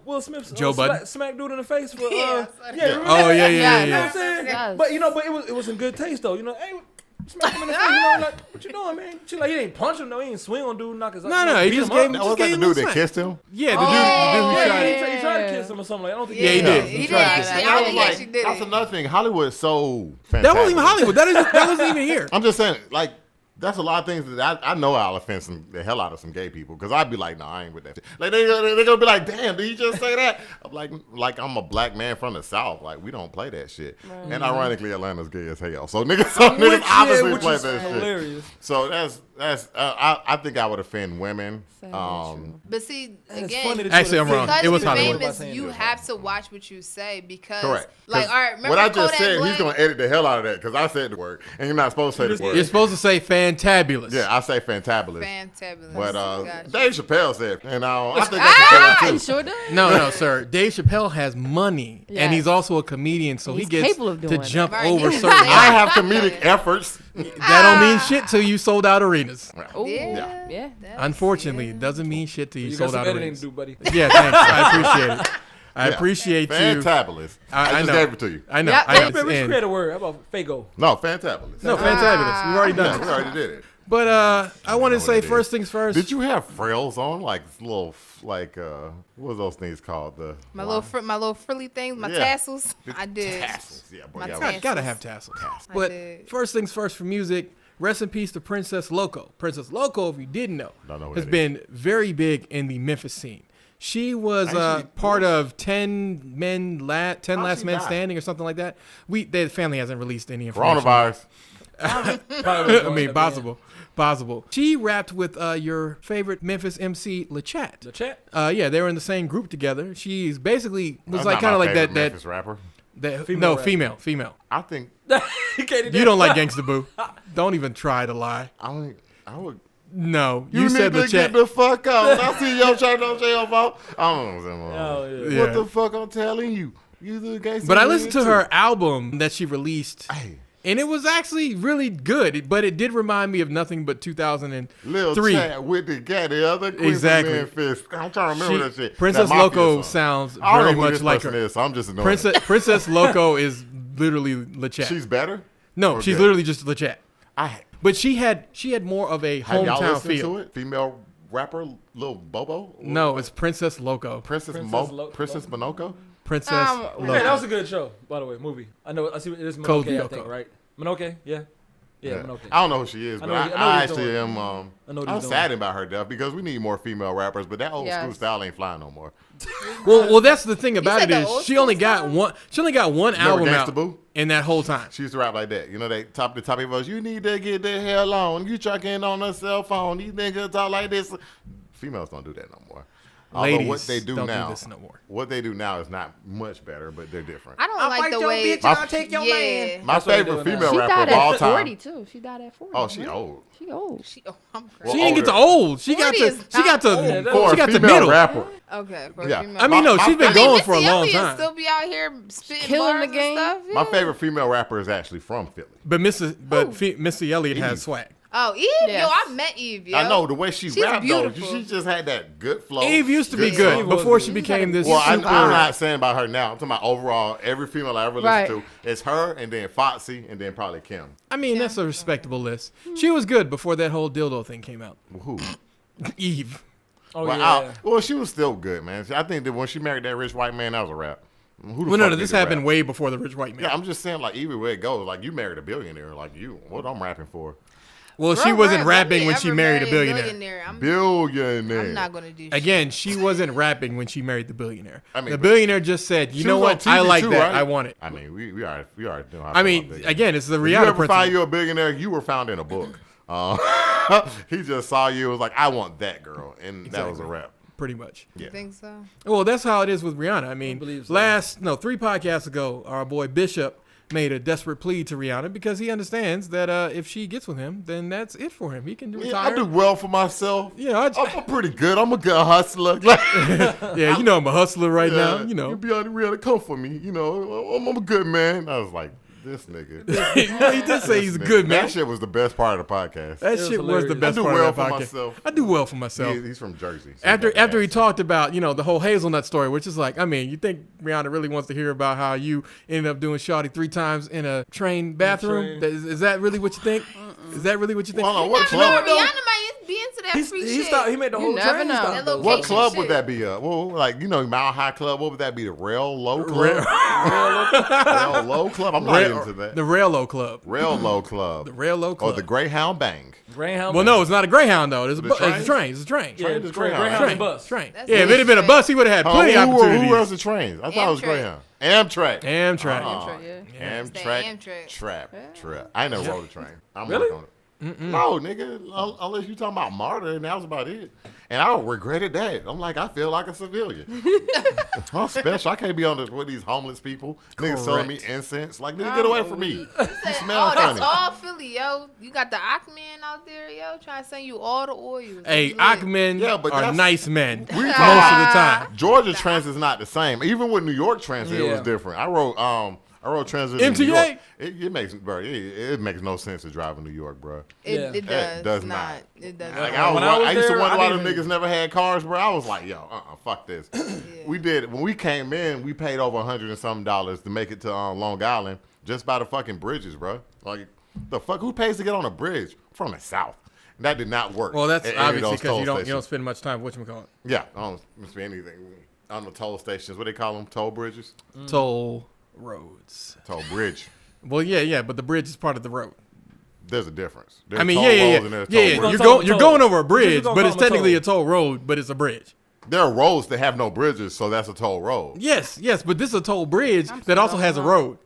Will Smith Joe Budden? smacked dude in the face for Yeah. remember Oh that? yeah, You know what yeah. I'm saying? Yes. But it was in good taste though. You know, hey, smack him in the face. Like, what you doing, man? She like, he ain't punch him though. He ain't swing on dude, knock his. No, he beat just him gave up. him. That Just was like gave the him dude a that smack. kissed him. Yeah, the dude Yeah, who tried. he tried to kiss him or something. Like, I don't think Yeah, he did. He tried to did. kiss him. I And don't I think was he like, actually did that's it. another thing. Hollywood's so fantastic. That wasn't even Hollywood. That wasn't even here. I'm just saying, like, that's a lot of things that I know I'll offend the hell out of some gay people because I'd be like, no, I ain't with that shit. Like, they're gonna be like, damn, did you just say that? I'm like I'm a black man from the South. Like, we don't play that shit. Right. And ironically, Atlanta's gay as hell. So niggas obviously which play is that shit. hilarious. So I think I would offend women. Sad, true. But see, And it's again, funny that you Actually, I'm would wrong. think- because It was you're Hollywood. famous, you have to watch what you say because, Correct. like, 'Cause all right, remember what I just Kodak said, Black? he's gonna edit the hell out of that because I said the word, and you're not supposed to say the word. You're supposed to say fantabulous. Yeah, I say fantabulous. Fantabulous. But Gotcha. Dave Chappelle said, and I think that's a You too. sure does? No, sir. Dave Chappelle has money, and Yes. he's also a comedian, so he He's gets capable of to doing that. jump Right. over Yeah. certain. I have comedic efforts. That don't mean shit till you sold out arenas. Ooh, Yeah. yeah. Unfortunately, it doesn't mean shit till you You got sold some out editing arenas. to do, buddy. Yeah, thanks. I appreciate it. I Yeah. appreciate you. Fantabulous. I just know. gave it to you. I know. Yeah. I know. Hey, It's man, we should in. create a word. How about Fago? No, fantabulous. No, fantabulous. We've already Yeah, done we it. already did it. But I want to what say it is. first things first. Did you have frills on, like little, like what are those things called? my little frilly things, my Yeah. tassels. I did. Tassels. Yeah, boy, My yeah. tassels. Gotta have tassels. I But did. first things first for music. Rest in peace to Princess Loko. Princess Loko, if you didn't know, Don't know who has that been very big in the Memphis scene. She was Actually, part of 10 Last she Men died? Standing or something like that. The family hasn't released any information. Coronavirus. I mean, possible. She rapped with your favorite Memphis MC, LeChat. The chat. Yeah, they were in the same group together. She's basically was That's like not kind of my like favorite that. Memphis rapper. Female rapper. Female. I think You don't like Gangsta Boo. Don't even try to lie. I would. No, You you said need to get LeChat. the fuck out. I see your trying to jail phone. I don't know. Oh, yeah. What Yeah. the fuck I'm telling you? You the gangster. But I listened to her album that she released, Hey, and it was actually really good. But it did remind me of nothing but 2003. Lil Chat with the cat, the other queen Exactly. from Memphis. I'm trying to remember that shit. Princess That Mafia Loco song. sounds I don't very know who much this like person her. is, so I'm just annoyed. Princess Loco is literally LeChat. She's better. No, she's Okay. literally just LeChat. I But she had more of a have y'all hometown listened feel. to it. Female rapper, Lil Bobo. No, it's Princess Loco. Princess Princess Monoko. Princess Hey, that Loco. was a good show, by the way. Movie. I know. I see. It is Code Monoke, I Lyoko. think, right? Monoke. Yeah. Yeah. Monoke. I don't know who she is, I but know I what actually he's am. I know what I'm he's sad about her death because we need more female rappers, but that old school Yes. style ain't flying no more. Well, that's the thing about said it the is old she only school got style? one. She only got one album Gangsta out Boo? in that whole time. She used to rap like that. You know, they the top of your voice. You need to get the hell on. You trucking on a cell phone. These niggas talk like this. Females don't do that no more. Although Ladies what they do don't now, do this no more. what they do now is not much better, but they're different. I don't like the way. I'll take My That's what favorite they do now. female She rapper died of all at time. 40 too. She died at 40. Oh, she right? old. She old. I'm Well, She didn't get to older. old. She got 40 to. is She got to. old. For She a got to female middle. rapper. Okay. For Yeah. female. I mean, no, My- she's been I mean, going Missy for a long Elliott time. still be out here spitting Killing bars the game. and stuff. My yeah. favorite female rapper is actually from Philly. But Missy Elliott has swag. Oh, Eve. Yes. Yo, I met Eve. Yo. I know the way she She's rapped beautiful. though. She just had that good flow. Eve used to be Good good song. before she She's became this Well, I'm super. not saying about her now. I'm talking about overall. Every female I ever Right. listened to, it's her, and then Foxy, and then probably Kim. I mean, that's a respectable list. She was good before that whole dildo thing came out. Who? Eve. Oh Well, yeah. well, she was still good, man. I think that when she married that rich white man, that was a rap. Who the Well, no, fuck this did the happened rap? way before the rich white man. Yeah, I'm just saying, like, either way it goes, like, you married a billionaire, like, what I'm rapping for? Well, she Bro, wasn't let rapping me when she ever married a marry billionaire. Billionaire. I'm not gonna do shit. Again, she wasn't rapping when she married the billionaire. I mean, the but- billionaire just said, "You She know was on what? I TV like too, that. right? I want it." I mean, we already know how I to feel about mean, billionaires. again, it's the If you reality ever principle. find you a billionaire, you were found in a book. He just saw you and was like, I want that girl. And that was a rap. pretty much. Yeah. You think so? Well, that's how it is with Rihanna. I mean, believe so. 3 podcasts ago, our boy Bishop made a desperate plea to Rihanna because he understands that if she gets with him, then that's it for him. He can Yeah, retire. I do well for myself. Yeah, I'm pretty good. I'm a good hustler. yeah, you know I'm a hustler right now. You know, You be on the Rihanna, come for me. You know, I'm a good man. I was like, this nigga. he did say he's a good man. That shit was the best part of the podcast. That was shit was the hilarious. best I do part well of that for podcast. myself. I do well for myself. He's from Jersey. So After he got the he accent. talked about, the whole hazelnut story, which is like, I mean, you think Rihanna really wants to hear about how you ended up doing shawty 3 times in a train bathroom? train. Is that really what you think? Is that really what you think? Hold on, what You know, club? Rihanna might be into that free shit. He made the You whole never train know. stop. That though. location What club shit. would that be? Well, like Mile High Club. What would that be? The Rail Low Club. Rail Low Club. I'm not into that. The Raillo Club. Rail Low Club. The Raillo Club. Or the Greyhound Bang. Greyhound. Well, no, it's not a Greyhound though. It's a, The it's a train? train. It's a train. Yeah, Train is it's Greyhound. Greyhound Train. bus. Train. That's Yeah, if it had been a straight. bus, he would have had plenty of Who opportunities. runs the trains? I thought it was Amtrak. Greyhound. Amtrak. Amtrak. Amtrak, yeah. It's the Amtrak. Amtrak. Trap. I ain't never rode a train. I'm Really? working on it. No, nigga. Unless you talking about martyr, and that was about it. And I regretted that. I'm like, I feel like a civilian. I'm special. I can't be on with these homeless people. Niggas selling me incense. Like, nigga, get away from me. You smell Oh, funny. that's all Philly, yo. You got the Aquaman out there, yo, trying to send you all the oils. Hey, You lit. Aquamen Yeah, but are that's- nice men We most of the talking- time. Georgia Transit is not the same. Even with New York Transit, it was Yeah. different. I rode transit in New MTA? York. It makes, bro. It makes no sense to drive in New York, bro. It Yeah. does, It does not. It does Like not. When I was I used to there, wonder I why didn't them even- niggas never had cars, bro. I was like, yo, fuck this. We did when we came in. We paid over $100 and something to make it to Long Island just by the fucking bridges, bro. Like the fuck, who pays to get on a bridge from the south? That did not work. Well, that's at any of obviously those because toll you don't stations. spend much time. Whatchamacallit? Yeah, I don't spend anything on the toll stations. What they call them? Toll bridges? Toll roads. Toll bridge. Well, yeah, but the bridge is part of the road. There's a difference. There's I mean, toll yeah. roads and there's toll You're bridges. Toll- you're toll. going over a We're bridge, just gonna but call it's them a technically toll. a toll road, but it's a bridge. There are roads that have no bridges, so that's a toll road. Yes, but this is a toll bridge that also has a road.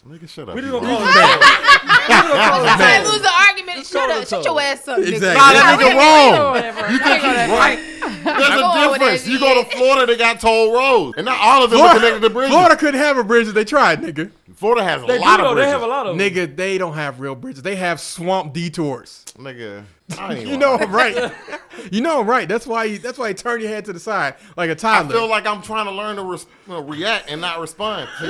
Nigga, shut up. We just you gonna call bum. it that. Trying to lose the argument. call it Shut a your ass up, nigga. Exactly. Nah, that nigga wrong. You think He's right. There's Go a with difference. that You go to shit. Florida, they got toll roads, and not all of them are connected to bridges. Florida couldn't have a bridge if they tried, nigga. Florida has a They lot do of though. bridges. They have a lot of them. Nigga, they don't have real bridges. They have swamp detours. Nigga, I ain't You know I'm right. You know I'm right. That's why you turn your head to the side like a I toddler. feel like I'm trying to learn to react and not respond. You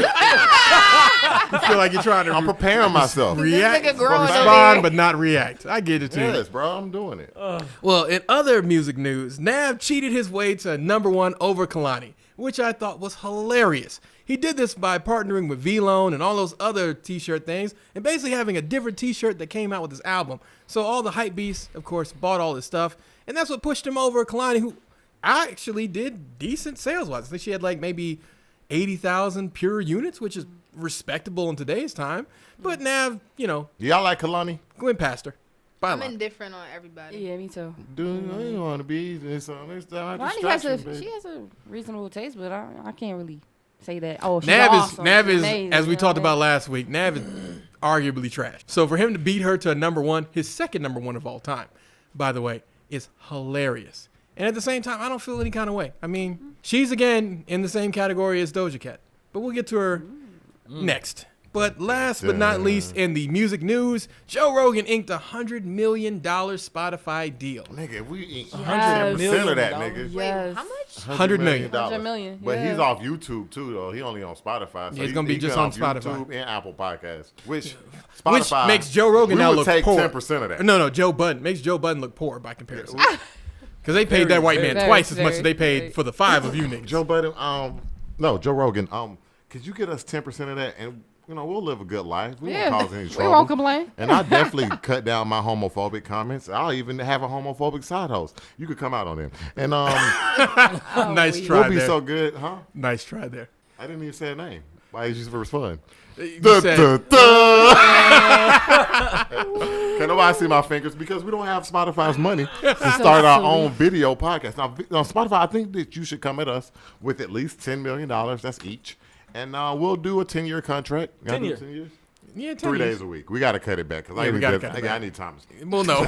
feel like you're trying to I'm preparing myself. react, This nigga growing over respond, here. but not react. I get it too. Yes, bro, I'm doing it. Well, in other music news, Nav cheated his way to #1 over Kalani, which I thought was hilarious. He did this by partnering with V-Lone and all those other t-shirt things and basically having a different t-shirt that came out with his album. So all the hype beasts, of course, bought all his stuff. And that's what pushed him over Kalani, who actually did decent sales-wise. I think she had like maybe 80,000 pure units, which is respectable in today's time. But Nav, Y'all like Kalani? went past her. By a I'm lot. indifferent on everybody. Yeah, me too. Dude, I ain't want to be. It's Lonnie has she has a reasonable taste, but I can't really say that. Oh, she's Nav awesome. Nav She's is, amazing, as we you know talked what I about mean? last week, Nav is arguably trash. So for him to beat her to a #1, his second #1 of all time, by the way, is hilarious. And at the same time, I don't feel any kind of way. I mean, she's again in the same category as Doja Cat, but we'll get to her next. But last but not least, in the music news, Joe Rogan inked a $100 million Spotify deal. Nigga, if we eat Yes. 100% of that, $100 nigga. Wait, Yes. how much? $100 million. $100 million, But yeah. he's off YouTube too, though. He only on Spotify. So Yeah, he's gonna be he just been on off Spotify. YouTube and Apple Podcasts, which Which Spotify makes Joe Rogan we now would look take poor. 10% of that. No, Joe Budden makes Joe Budden look poor by comparison. Because they paid that white man very, twice as much very, as they paid very. for the 5 of you niggas. Joe Budden, no, Joe Rogan, could you get us 10% of that, and we'll live a good life. We Yeah, won't cause any we trouble. won't complain. And I definitely cut down my homophobic comments. I'll even have a homophobic side host. You could come out on them, and Nice we- try we'll be there. so good, huh? Nice try there. I didn't even say a name. Why did you respond? You Duh, said- duh, duh. Can nobody see my fingers? Because we don't have Spotify's money to start our own video podcast. Now, on Spotify, I think that you should come at us with at least $10 million. That's each. And we'll do a 10-year contract. Gotta 10 do years. 10 years? Yeah, 10 3 years. days a week. We got to cut it back because Yeah, we gotta cut it back. I need time. Well, no,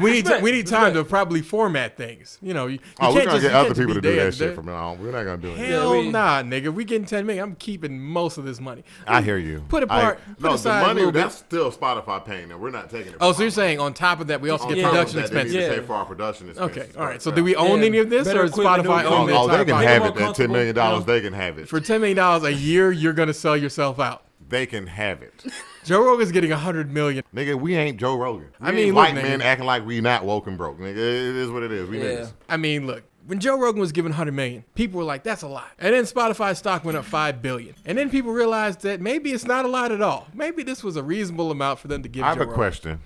we need time to probably format things. You we're can't gonna just get other people to be do day that after shit day. from now on. We're not gonna do it. Hell nah, nigga. We getting 10 million. I'm keeping most of this money. I hear you. Put aside the a money little bit. that's still Spotify paying, and we're not taking it. Oh, so you're saying on top of that, we also get top of production that, they need expenses. to pay for our production expenses. Okay, all right. So do we own Yeah. any of this, Better or is equipment, Spotify no, own the Oh, they entire can podcast? have more it. That $10 million, comfortable, they can have it. For $10 million a year, you're gonna sell yourself out. They can have it. Joe Rogan's getting $100 million. Nigga, we ain't Joe Rogan. We I mean, ain't look, white men nigga. acting like we not woke and broke. Nigga, it is what it is. We Yeah. niggas. I mean, look. When Joe Rogan was given $100 million, people were like, "That's a lot." And then Spotify stock went up $5 billion. And then people realized that maybe it's not a lot at all. Maybe this was a reasonable amount for them to give. I have Joe a Rogan. question.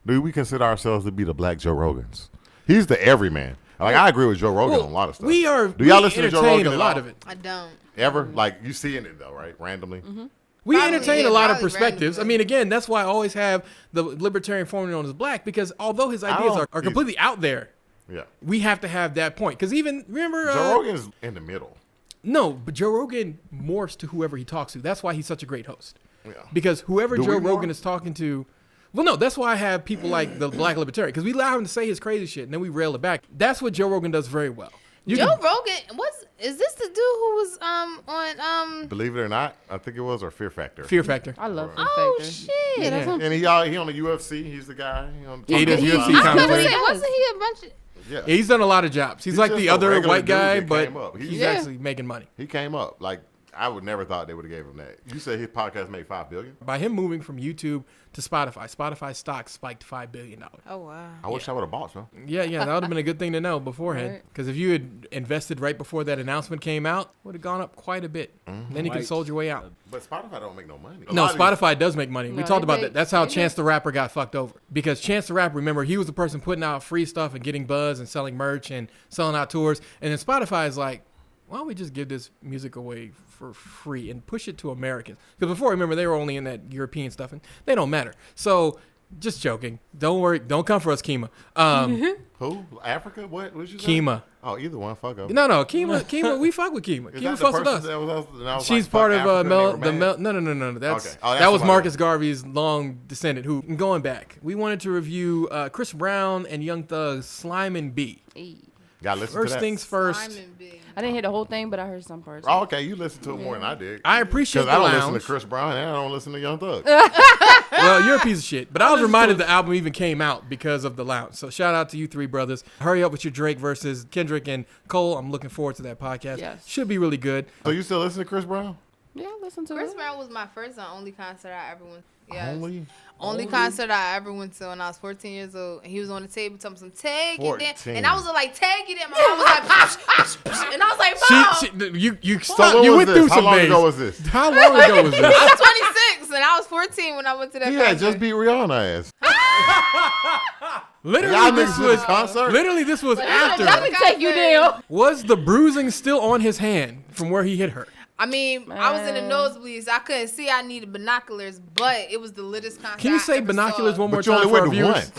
Do we consider ourselves to be the black Joe Rogans? He's the everyman. Like, I agree with Joe Rogan on a lot of stuff. We are. Do y'all we listen to Joe entertain Rogan a at lot all? of it. I don't. Ever? Like, you seeing it, though, right? Randomly? Mm-hmm. We Probably, entertain yeah, a lot of probably perspectives. I randomly. mean, again, that's why I always have the libertarian form known as black, because although his ideas don't- are completely out there, Yeah. we have to have that point. Because even, remember... Joe Rogan's in the middle. No, but Joe Rogan morphs to whoever he talks to. That's why he's such a great host. Yeah. Because whoever Do Joe we Rogan morph? is talking to... Well, no, that's why I have people like the black libertarian, because we allow him to say his crazy shit, and then we rail it back. That's what Joe Rogan does very well. You Joe can- Rogan, is this the dude who was on Believe it or not, I think it was, or Fear Factor. Fear Factor. I love Fear Oh Factor. shit. Yeah, that's him. And he on the UFC. He's the guy. He on Yeah, he does UFC I was gonna commentary. say, wasn't he a bunch of Yeah. He's done a lot of jobs. He's like just the a other regular white guy, dude that but came up. he's Yeah. actually making money. He came up. Like, I would never thought they would have gave him that. You said his podcast made $5 billion? By him moving from YouTube to Spotify, Spotify's stock spiked $5 billion. Oh wow. I wish I would have bought some. Yeah, that would have been a good thing to know beforehand. Right. Because if you had invested right before that announcement came out, would have gone up quite a bit. Then you could Right. sold your way out. But Spotify don't make no money. No, Spotify does make money. We No, talked they about make- that. That's how they Chance make- the Rapper got fucked over. Because Chance the Rapper, remember, he was the person putting out free stuff and getting buzz and selling merch and selling out tours. And then Spotify is like, why don't we just give this music away for free and push it to Americans? Because before, remember, they were only in that European stuff, and they don't matter. So, just joking. Don't worry. Don't come for us, Kima. Who? Africa? What you say? Kima. Oh, either one. Fuck up. No, Kima, we fuck with Kima. Is Kima that the fucks with person us. that was She's like, part fuck of Africa, Mel. they were The mad? Mel. No. That's Okay. Oh, that's that was somebody Marcus Garvey's long descendant. Who going back? We wanted to review Chris Brown and Young Thug's Slime and B. Hey. Gotta listen First to that. things first. Simon B. I didn't hear the whole thing, but I heard some parts. Oh, okay. You listen to it more than I did. I appreciate Because the I don't lounge. listen to Chris Brown and I don't listen to Young Thug. Well, you're a piece of shit. But I was reminded the album even came out because of the lounge. So shout out to you three brothers. Hurry up with your Drake versus Kendrick and Cole. I'm looking forward to that podcast. Yes. Should be really good. So you still listen to Chris Brown? Yeah, listen to Chris it. Brown was my first and only concert I ever went. Yes. Only? Concert I ever went to when I was 14 years old. And he was on the table telling me some tag it 14. in. And I was like, tag it in. My mom was like, psh, psh, psh. And I was like, Mom, You So stopped. what You was went this? through How some long days. ago was this? How long ago was this? I was 26 and I was 14 when I went to that He concert. had just beat Rihanna ass. Literally, Y'all this niggas to the was concert? literally this was after. Let me take you down. Was the bruising still on his hand from where he hit her? I mean, I was in the nosebleeds. I couldn't see. I needed binoculars, but it was the littest concert. Can you I say ever binoculars saw. one more But you time only for our went to one. viewers?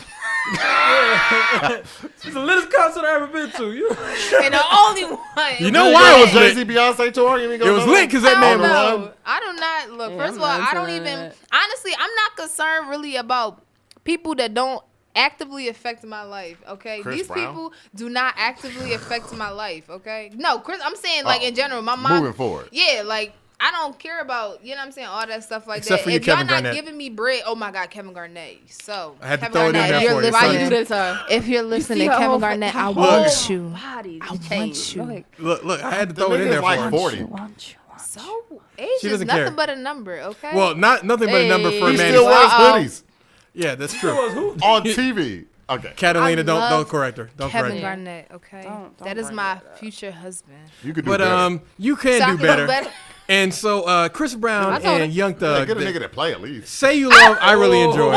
It's the latest concert I ever been to. You. And the only one. You know why it was lit? Jay-Z Beyonce tour? You It was lit because that I man don't was. know. I do not look. Yeah, First I'm of all, not I don't into even. that. Honestly, I'm not concerned really about people that don't actively affect my life. Okay, Chris these Brown? people do not actively affect my life. Okay, no, Chris. I'm saying like Oh, in general. My mom. moving forward. Yeah, like. I don't care about, you know what I'm saying, all that stuff like Except that. for you, If y'all Kevin not Garnett. giving me bread, oh my God, Kevin Garnett. So I had to Kevin throw it in Garnett, there if you're for you. Why you listening, do this, huh? if you're listening, her Kevin whole Garnett, I whole want you. body I changed. want you. Like, Look, I had to The throw it in nigga's there like for him. 40. So age She is doesn't nothing care. but a number, okay? Well, nothing but a number for a He man. still wears Uh-oh. hoodies Yeah, that's true. on TV. Okay. Catalina, I don't love correct her. Don't Kevin correct her. Garnett, okay? Don't That is bring my that up. future husband. You could do But better. you can So I do can better. better. And so Chris Brown told and Young Yeah, Thug, get a nigga that play at least. Say You Love, I really enjoy.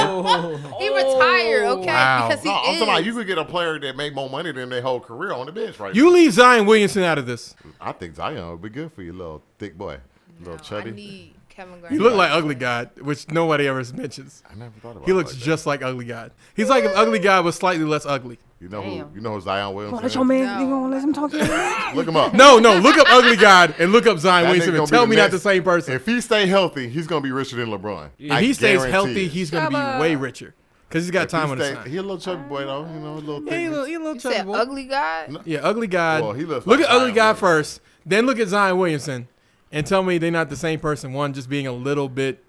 He retired, okay? Wow. Because he No, I'm is. talking about you could get a player that make more money than their whole career on the bench right You leave Zion Williamson out of this. now. I think Zion would be good for you, little thick boy. Little chubby. I need Kevin Garnett. He looked like Ugly God, which nobody ever mentions. I never thought about He looks it like just like Ugly God. He's like if Ugly God was slightly less ugly. that. You Damn. know who Zion Williamson Let is? your man. No. You gonna let him talk to you? Look him up. No, look up Ugly God and look up Zion That Williamson nigga and gonna tell be me the not the next- same person. If he stay healthy, he's gonna be richer than LeBron. If he stays healthy, he's going to be way richer because he's got time on his side. He a little chubby boy though, you know, a little Yeah, he a thing. little You chubby said boy. ugly guy? Yeah, Ugly God. Well, he looks look like at Ugly Zion God Williamson. first, then look at Zion Williamson, and tell me they're not the same person. One just being a little bit.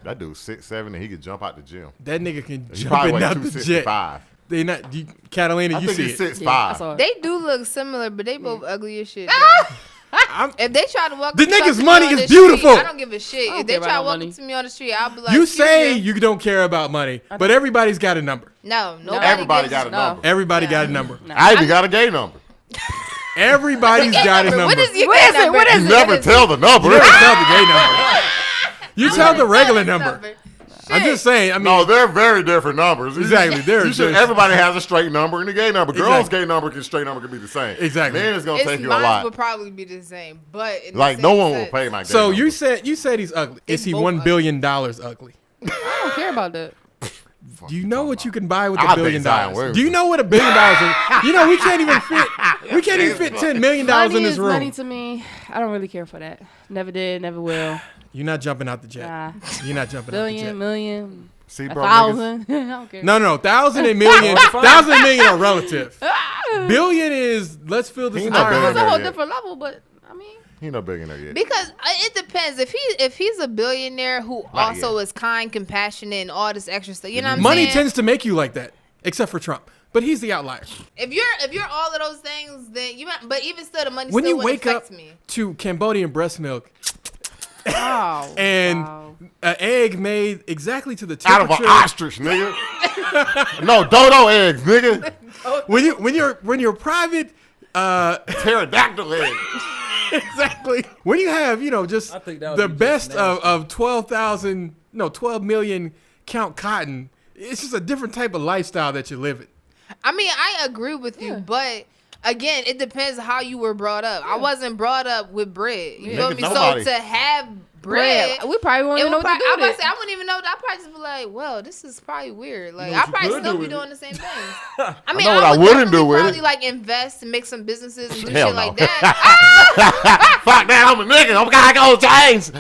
That dude's 6'7" and he could jump out the gym. That nigga can He jump probably in weigh out the jet. 265. They not Catalina. I You think see he's it. 6'5". Yeah, I saw it. They do look similar, but they both ugly as shit. I'm- If they try to walk The up to nigga's me money on is the beautiful. street, I don't give a shit. don't If they care try to about no walk money. up to me on the street, I'll be like, you "Excuse say me." you don't care about money, but everybody's got a number. No, nobody Everybody gives- got a number. Everybody Yeah. got a number. No. I even got a gay number. Everybody's Gay got a number. number. What is your What gay is it? number? What is You it? never tell the number. You never tell the gay number. You tell the regular Tell number. this I'm Shit. just saying. I mean, No, they're very different numbers. Exactly, they're You should, just- everybody has a straight number and a gay number. Girls' Exactly. gay number and straight number can be the same. Exactly. Man is gonna It's take you a mine lot. would probably be the same, but in the Like same no one will sense. pay my gay so number. you said he's ugly. Is It's he both $1 ugly. billion ugly? I don't care about that. Do you know what you can buy with I $1 think billion? Zion Do Williamson. you know what $1 billion is? You know we can't even fit $10 million Money in this is room. money to me. I don't really care for that. Never did, never will. You're not jumping out the jet. Nah. You're not jumping out the jet. Billion, million, See, a bro, niggas, thousand. I don't care. No, 1,000 and million. 1,000 and million are relative. Billion is let's fill this He entire not It's a billionaire whole yet. different level, but I mean, he no billionaire yet. Because it depends. If he's a billionaire who Not also yet. is kind, compassionate, and all this extra stuff, you know what I'm Money saying? tends to make you like that, except for Trump. But he's the outlier. If you're all of those things, then you might. But even still, the money When still you wouldn't wake up affect me. to Cambodian breast milk wow. and wow. an egg made exactly to the Out of temperature. an ostrich, nigga. No, dodo eggs, nigga. when you're private, Pterodactyl eggs. exactly. When you have just I think that would the be just best nasty. of 12 million count cotton, it's just a different type of lifestyle that you're living. I mean, I agree with you, but again, it depends how you were brought up. I wasn't brought up with bread. You feel Nigga, me? nobody. So to have bread, We probably won't it even know would what to probably, do I with was it. about to say, I wouldn't even know. I'd probably just be like, well, this is probably weird. Like, know I'd what you probably could still do be with doing it. the same things. I mean, know what I would wouldn't do definitely with probably it. like invest and make some businesses and do Hell shit no. like that. Fuck that, I'm a nigga. I'm gotta go change.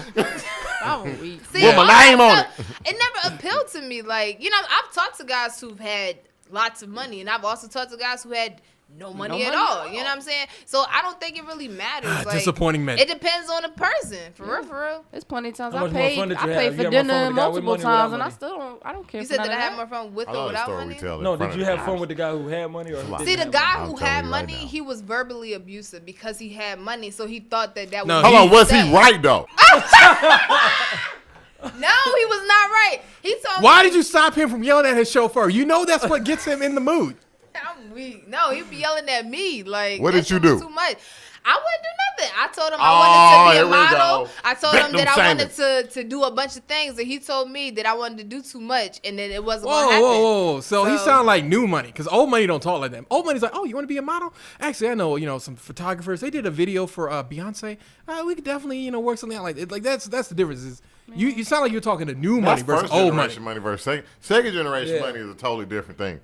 I'm weak. See, With my all that name on stuff, it never appealed to me. Like, I've talked to guys who've had lots of money, and I've also talked to guys who had no money at all. You know what I'm saying? So I don't think it really matters. Like, Disappointing men. It depends on the person, for real. There's plenty of times How I much more fun paid. did you I have? paid You for had more fun dinner with the guy with multiple money or without times, and I money? still I don't care. You for said none that I of had that. more fun with I or love the without story we money. tell. in No, front did you of have the fun house. with the guy who had money or who See, didn't See, the have guy I'm who telling had you right money, now. he was verbally abusive because he had money, so he thought that No, was. Hold he on, was he said. right though? No, he was not right. He told Why me. did you stop him from yelling at his chauffeur? You know that's what gets him in the mood. I'm weak. No, he'd be yelling at me. Like, What that did you shit was do? Too much. I wouldn't do nothing. I told him I wanted to here be we a model. go. I told him Victim that I shaming. wanted to do a bunch of things, and he told me that I wanted to do too much, and then it wasn't Whoa, gonna happen. whoa. So he So- sound like new money, because old money don't talk like that. Old money's like, oh, you want to be a model? Actually, I know, some photographers. They did a video for Beyonce. We could definitely, work something out like that. Like that's the difference. Is you sound like you're talking to new money That's versus first old money. generation money versus second generation Yeah. money is a totally different thing.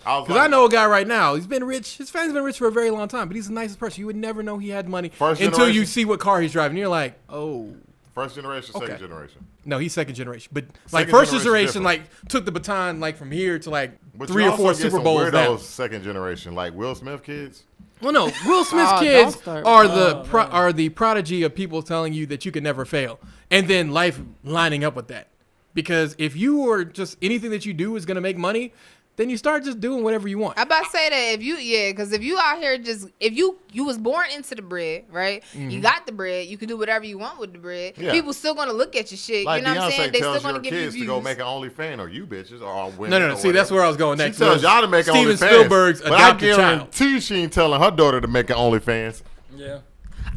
Because I know a guy right now. He's been rich. His family's been rich for a very long time, but he's the nicest person. You would never know he had money First until you generation. see what car he's driving. You're like, oh. first generation, second Okay. generation. No, he's second generation. But like Second first generation's generation, different. like took the baton like from here to like But 3 you or 4 also get Super some Bowls weirdos down. second generation, like Will Smith kids. Well, no, Will Smith's Oh, kids don't start. are are the prodigy of people telling you that you can never fail, and then life lining up with that. Because if you or just anything that you do is gonna make money, then you start just doing whatever you want. I about to say that because if you out here if you was born into the bread, right? Mm-hmm. You got the bread, you can do whatever you want with the bread. Yeah. People still gonna look at your shit. Like you know what I'm Beyonce saying? They still tells gonna your give you kids views. to go make an OnlyFans, or you bitches, or women. No. or See, that's whatever. where I was going next. She tells was y'all to make an Steven OnlyFans. Spielberg's but I adopted child. guarantee she ain't telling her daughter to make an OnlyFans. Yeah.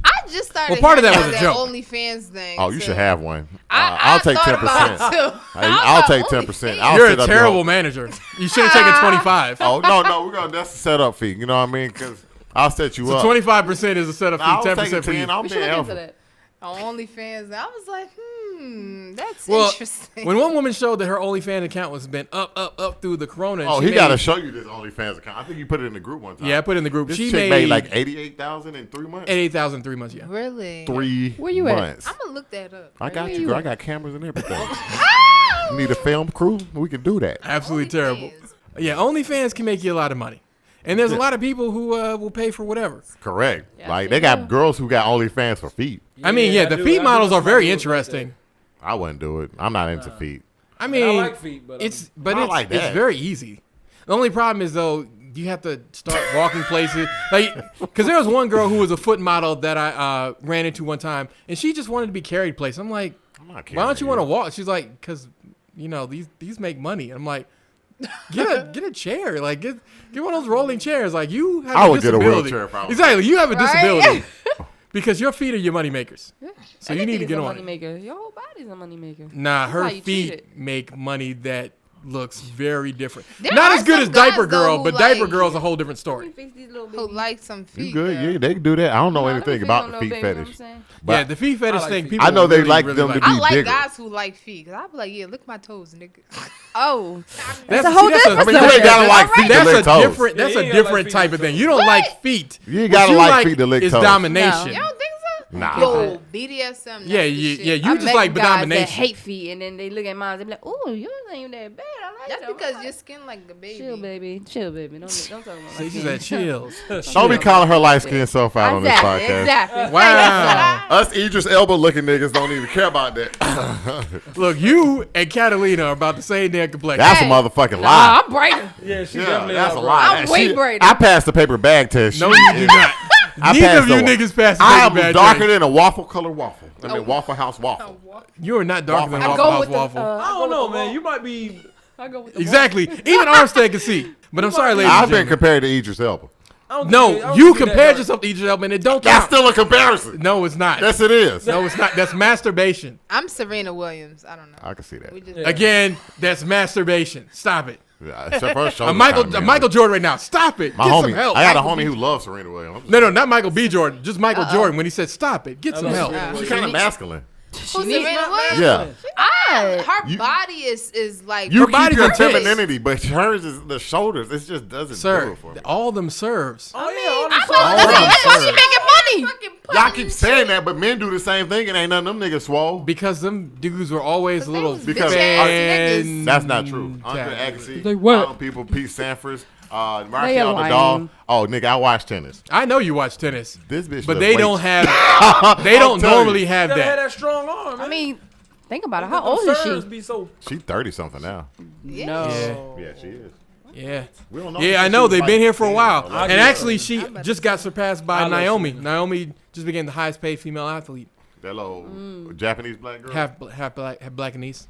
I just started. Well, part of that hearing was a about joke. OnlyFans thing. Oh, you so should have one. I I'll take thought 10%. about it too. I'll take 10%. OnlyFans. I'll You're sit a up your terrible whole- manager. You should have taken 25. Oh no, that's the setup fee. You know what I mean? Because I'll set you So up. 25% is a setup fee, I'll 10% take for you. it 10. I'm We should being look into helpful. that. On OnlyFans. I was like, That's Well, interesting. when one woman showed that her OnlyFans account was been up through the corona. Oh, she he got to made- show you this OnlyFans account. I think you put it in the group one time. Yeah, I put it in the group. This She chick made like 88,000 in 3 months. 88,000 in 3 months. Yeah. Really? 3 Where you at? months. I'm gonna look that up. I got Where you, you girl. I at? got cameras and everything. You need a film crew? We can do that. Absolutely terrible. OnlyFans. Yeah, OnlyFans can make you a lot of money, and there's a lot of people who will pay for whatever. Correct. Yeah, like, I they think got so. girls who got OnlyFans for feet. I mean, yeah, I the do- feet I do models know are very somebody who does interesting. I wouldn't do it. I'm not into feet. I I mean, like feet, but it's I like it's that. very easy. The only problem is though you have to start walking places like because there was one girl who was a foot model that I ran into one time, and she just wanted to be carried places. I'm like, I'm not why don't you want to to? walk? She's like, because these make money. I'm like, get a chair, like get one of those rolling chairs. Like you have I a would get a disability. wheelchair if I was- Exactly, you have a Right? disability because your feet are your money makers. So you need to Anything get is a on it. moneymaker. Your whole body's a moneymaker. Nah, That's her how you treat feet it. make money that looks very different. There Not are as good some as Diaper guys, though, Girl, who but Diaper like- Girl's a whole different story. Fix these little Who babies. like some feet? You good? girl. Yeah, they can do that. I don't know Nah, let me anything fix about on the little feet baby, you know what fetish. I'm saying? But Yeah, the feet fetish like thing. feet. People I know they really, like really them to like be I like bigger. guys who like feet. Cause I be like, yeah, lick my toes, nigga. Oh, That's that's a whole different I mean, you ain't gotta like feet to That's lick a toes. different. That's Yeah, a you ain't gotta different like type feet of to thing. toes. You don't like feet. You ain't What gotta you like feet to lick is toes. domination. You don't think so? Nah. Yo, BDSM. Yeah, that's the yeah, shit. yeah. You I just met like guys that domination. hate feet, and then they look at mine. They be like, "Ooh, yours ain't even that bad. I like That's that." because your skin like a baby. Chill, baby. Chill, baby. Don't talk about my See, she skin. said chills. Don't be calling her light skinned self out on this Exactly. podcast. Exactly. Wow. Us Idris Elba looking niggas don't even care about that. Look, you and Catalina are about the same damn complexion. That's a Hey. motherfucking Nah, lie. I'm brighter. Yeah, she Yeah, definitely that's a out, lie. I'm That way shit- brighter. I passed the paper bag test. No, you do not. I Neither of passed you the- niggas passed the I paper am bag darker test. than a waffle color waffle. I mean, Waffle House waffle. You are not darker than I Waffle go House with the, waffle. I don't know, man. You might be. I go with the Exactly. Even Armstead can see. But I'm sorry, ladies I've and been gentlemen. compared to Idris Elba. I don't No, think- I don't you think you're that compared dark. yourself to Idris Elba, and it don't That's count. still a comparison. No, it's not. Yes, it is. No, it's not. That's masturbation. I'm Serena Williams. I don't know. I can see that. We just Yeah. Again, that's masturbation. Stop it. Yeah, except for her A shoulder Michael, kinda a manly. Michael Jordan right now. Stop it. My Get homie. some help. I got a Michael homie B. who loves Serena Williams. No, not Michael B. Jordan. Just Michael Jordan. When he said stop it, get some love help. Serena She's kind of masculine. Who's needs Serena not Williams? Yeah. Her You- body is like You body's keep your a bitch. femininity, but hers is the shoulders. It just doesn't do Sir, it for me. all them serves. Oh yeah, all I the feel like All that's them why she serve. making money. Y'all keep saying that, but men do the same thing, and ain't none of them niggas swole. Because them dudes were always a little was Because- bitch-ass niggas. That's not true. Andre fantastic. Agassi, They what? some people, Pete Sampras, They Rafael are Nadal. lame. Oh, nigga, I watch tennis. I know you watch tennis, This bitch, but lift they don't weights. have. They don't telling normally you. have You gotta have that. that strong arm. Man. I mean, think about it. Them How old is serves she? Be so. She 30 something now. Yeah. No. Yeah, Yeah, she is. yeah, We don't know. yeah. I if know she was they've been like here for a 10 while, or I and get actually, it. she just got surpassed by I love Naomi. Serena. Naomi just became the highest paid female athlete. That little Japanese black girl. Half black and East.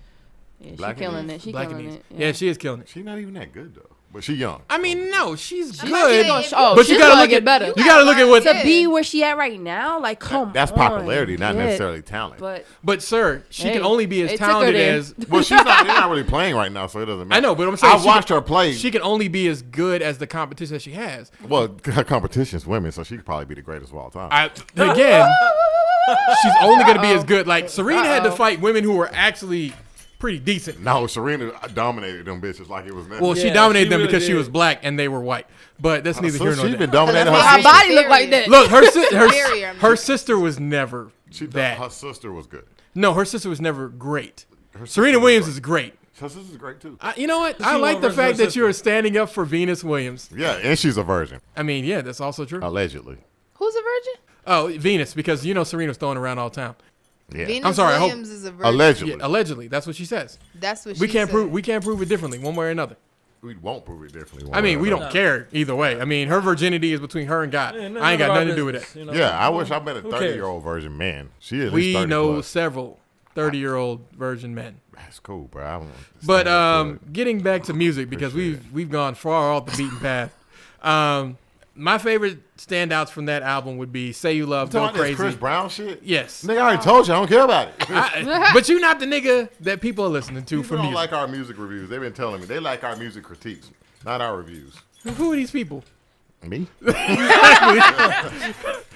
Yeah, she Black killing and it. She Black killing and East. it. Yeah, she is killing it. She not even that good though, but she young. I mean, no, she's She good. gonna Oh, But she's you gotta gonna look get at better. You gotta look at what. Yeah. To be where she at right now, like come That's on. popularity, not Yeah. necessarily talent. But But sir, she Hey, can only be as they took her talented there. as. Well, she's not really playing right now, so it doesn't matter. I know, but I'm saying I've she watched can- her play. She can only be as good as the competition that she has. Well, her competition's women, so she could probably be the greatest of all time. Again, she's only going to be as good. Like Serena had to fight women who were actually pretty decent. No, Serena dominated them bitches like it was nothing. Well, she Yeah, dominated she them really because she did. was black and they were white. But that's neither so here nor she's there. been dominating That's her why her sister. body look like that. Look, her Superior, her man. sister was never Her that. sister was good. No, her sister was never great. Her sister Serena was Williams great. is great. Her sister's great too. You know what? I She like won the versus fact her that you are sister. standing up for Venus Williams. Yeah, and she's a virgin, I mean, yeah, that's also true. allegedly. Who's a virgin? Oh, Venus, because you know Serena's throwing around all the time. Yeah, Venus I'm sorry, I hope- Williams is a virgin. allegedly. Yeah, allegedly, that's what she says. That's what We she can't said. prove. We can't prove it differently, one way or another. We won't prove it differently. I mean, we don't No. care either way. I mean, her virginity is between her and God. Yeah, I ain't got none of our nothing to do with business, that. you know? Yeah, I wish I met a Who cares? 30-year-old virgin man. She is. We 30 know plus. several 30-year-old virgin men. That's cool, bro. I don't But getting back to music because Appreciate we've gone far off the beaten path. My favorite standouts from that album would be "Say You Love, Go talking about this Crazy." Chris Brown shit. Yes, Nigga, I already told you I don't care about it. but you're not the nigga that people are listening to People for don't music. like our music reviews. They've been telling me they like our music critiques, not our reviews. Who are these people? Me?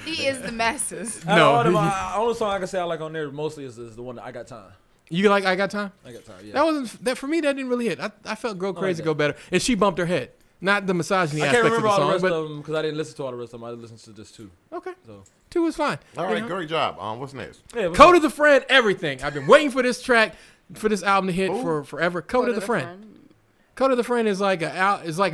He is the masses. Out of No. all them, only song I can say I like on there mostly is the one that I Got Time. You like I Got Time? I got tired. Yeah. That wasn't that for me. That didn't really hit. I felt Go Crazy Go better, and she bumped her head. Not the misogyny I can't aspects of remember the all song, the rest but of them because I didn't listen to all the rest of them. I listened to just 2. okay, So 2 was fine. All You right, know? great job. What's next? yeah, Code of the Friend, everything. I've been waiting for this track, for this album to hit for forever. Code of the Friend. Code of the Friend is like a. He's like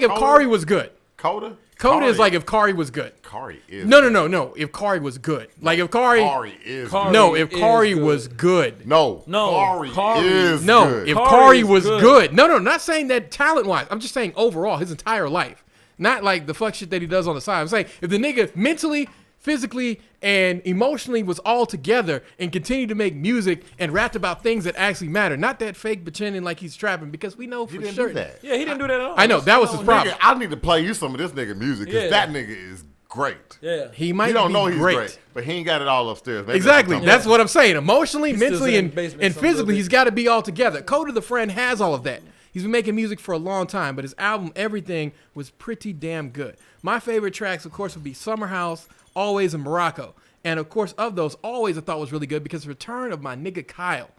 if Kota? Kari was good. Kota? Kota is like if Kari was good. Kari is. No. If Kari was good, like if Kari. Kari is. Kari- good. No, if is Kari good. was good. No. No, Kari is. No, good. if Kari Kari is was good. good. No, not saying that talent wise. I'm just saying overall, his entire life. Not like the fuck shit that he does on the side. I'm saying if the nigga mentally, physically, and emotionally was all together and continued to make music and rapped about things that actually matter. Not that fake pretending like he's trapping, because we know He for didn't sure. do that. Yeah, he didn't do that at all. I know, that was his problem. Nigga, I need to play you some of this nigga music because Yeah. that nigga is great. Yeah. He might You don't be know he's great. great, but he ain't got it all upstairs. Maybe Exactly. something. That's what I'm saying. Emotionally, He's still mentally, in and, the basement and some little physically, bit. he's got to be all together. Code of the Friend has all of that. He's been making music for a long time, but his album, Everything, was pretty damn good. My favorite tracks, of course, would be Summer House, Always, and Morocco. And, of course, of those, Always I thought was really good because the return of my nigga Kyle.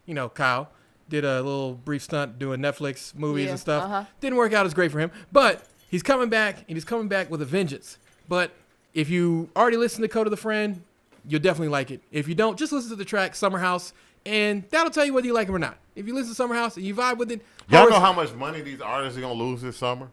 You know, Kyle did a little brief stunt doing Netflix movies and stuff. Didn't work out as great for him. But he's coming back, and he's coming back with a vengeance. But if you already listened to Code of the Friend, you'll definitely like it. If you don't, just listen to the track Summer House, and that'll tell you whether you like him or not. If you listen to Summer House and you vibe with it, Y'all know how much money these artists are gonna lose this summer?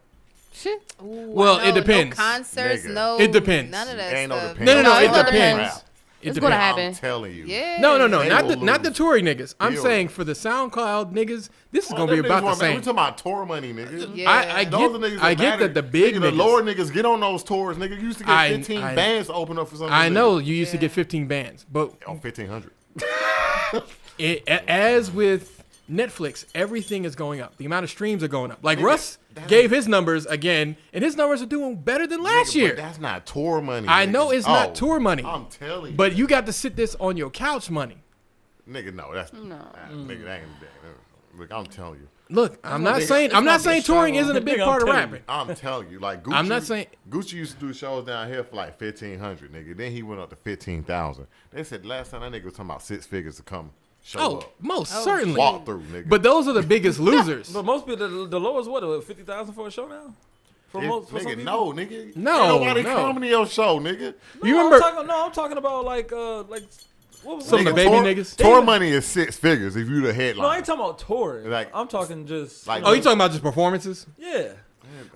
Shit. Ooh, Well, I it know, depends. No concerts, Nigga. no. It depends. None of that Ain't no stuff. depends. No, it's it gonna depends. Rap. It It's gonna depends. happen. I'm telling you. Yeah. No, They not will the lose. Tory niggas. I'm Deal. saying for the SoundCloud niggas, this is Oh, gonna be them about niggas the same. We talking about tour money, nigga. Yeah. I Those are niggas get, I get matter. that the big nigga, niggas. the lower niggas get on those tours, nigga. You used to get I- 15 I- bands to open up for something. I know you used to get 15 bands, but 1,500. as with Netflix, everything is going up. The amount of streams are going up. Like Russ gave his numbers again, and his numbers are doing better than last Nigga, year. but that's not tour money. I nigga. know it's not tour money, I'm telling you. but you got to sit this on your couch money. Nigga, no, that's nigga. That ain't that. Look, I'm telling you. Look, I'm not nigga, saying it's I'm not gonna be saying touring struggle. isn't a big Nigga, I'm part of telling you. rapping. I'm telling you, like Gucci. I'm not saying- Gucci used to do shows down here for like 1,500, nigga. Then he went up to 15,000. They said last time that nigga was talking about 6 figures to come show Oh, up. most certainly. Walk through, nigga. But those are the biggest losers. But most people, the lowest, what, 50,000 for a show now? For most, for some nigga, people? no, nigga. No, Ain't nobody no. coming to your show, nigga. You remember I'm talking about like what was Some of the it? baby tour, niggas? Tour money is 6 figures if you the headline. No, I ain't talking about touring. Like- I'm talking just like- Oh, you talking about just performances? yeah.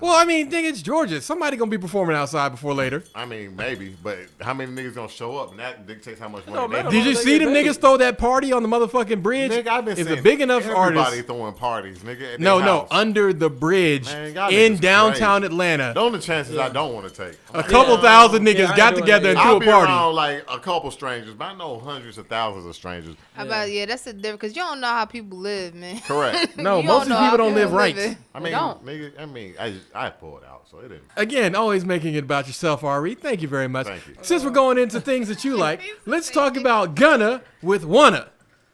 Well, I mean, think it's Georgia. Somebody gonna be performing outside before later. I mean, maybe, but how many niggas gonna show up? And that dictates how much don't money they matter. have. Did you they see get them paid. niggas throw that party on the motherfucking bridge? Nigga, I've been It's saying a big enough everybody artist. throwing parties, nigga. At No, their no, house. under the bridge Man, y'all in niggas downtown crazy. Atlanta. Those are the chances I don't want to take. A couple thousand Yeah, niggas I got ain't doing together that. and I'll threw a be party. around like a couple strangers, but I know hundreds of thousands of strangers. How about that's the difference because you don't know how people live, man. Correct. No, You most of know these people how don't live right. living. I mean, don't. nigga, I pulled out, so it didn't. Again, always making it about yourself, Ari. Thank you very much. Thank you. Since we're going into things that you like, let's talk about Gunna with WUNNA.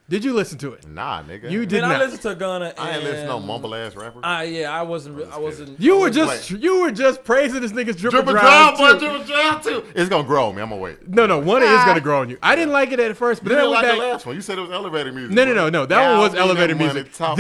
Did you listen to it? Nah, nigga. You did Then I not. listened to Gunna. I ain't listen to no and mumble ass rapper. I wasn't. I wasn't. You I were wasn't- just praising this nigga's drip Dribble and drive, drive boy, too. dribble drive too. It's gonna grow on me. I'm gonna wait. No, WUNNA is gonna grow on you. I didn't like it at first, but You then I didn't went like the back. last one. You said it was elevator music. No. bro. That one was Y'all elevator need that money music. top.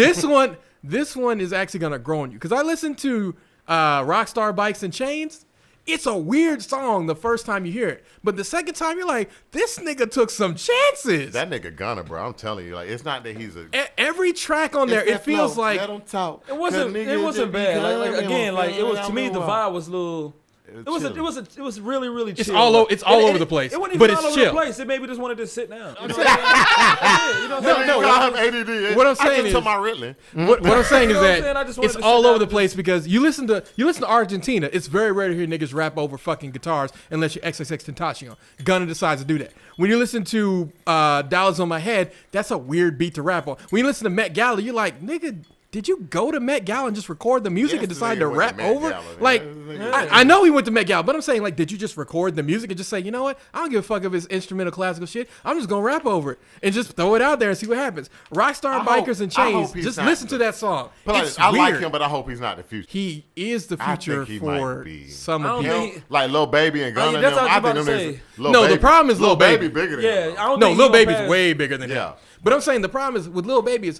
This one is actually gonna grow on you because I listened to Rockstar Bikes and Chains. It's a weird song the first time you hear it, but the second time you're like, this nigga took some chances. That nigga Gunna, bro. I'm telling you, like, it's not that he's a. Every track on there, It's it that feels flow. like Let 'em talk. It wasn't. 'Cause It niggas wasn't just be bad. Like coming again, like it was to me. The out. vibe was a little. It was. chilling. It was really, really chill. It's all over the place, It wasn't but even it's all over chill. the place. It maybe just wanted to sit down. You know what I'm saying? You know what I'm saying? No, I have ADD. What I'm saying I is- took my Ritalin. what I'm saying is You know what I'm that saying? I just wanted it's to sit all down over the and place because you listen to Argentina. It's very rare to hear niggas rap over fucking guitars unless you're XXX Tentacion. Gunna decides to do that. When you listen to Dollars on My Head, that's a weird beat to rap on. When you listen to Met Gala, you're like, nigga, did you go to Met Gala and just record the music Yes, and the decide nigga to went rap to Met over? Gala. Like, Yeah, this nigga- I know he went to Met Gala, but I'm saying, like, did you just record the music and just say, you know what? I don't give a fuck if it's instrumental classical shit. I'm just gonna rap over it and just throw it out there and see what happens. Rockstar Bikers and I hope Chains, he's just not listen to the- that song. But It's I like weird. him, but I hope he's not the future. He is the I future think he might for be. some I of don't people. think- Like Lil Baby and Gunna. that's them, what I was think about to them say. niggas- Lil No, the Baby- problem is Lil Baby. bigger than Yeah, him. I don't No, think Lil he gonna Baby's pass- way bigger than him. Yeah. But I'm saying the problem is with Lil Baby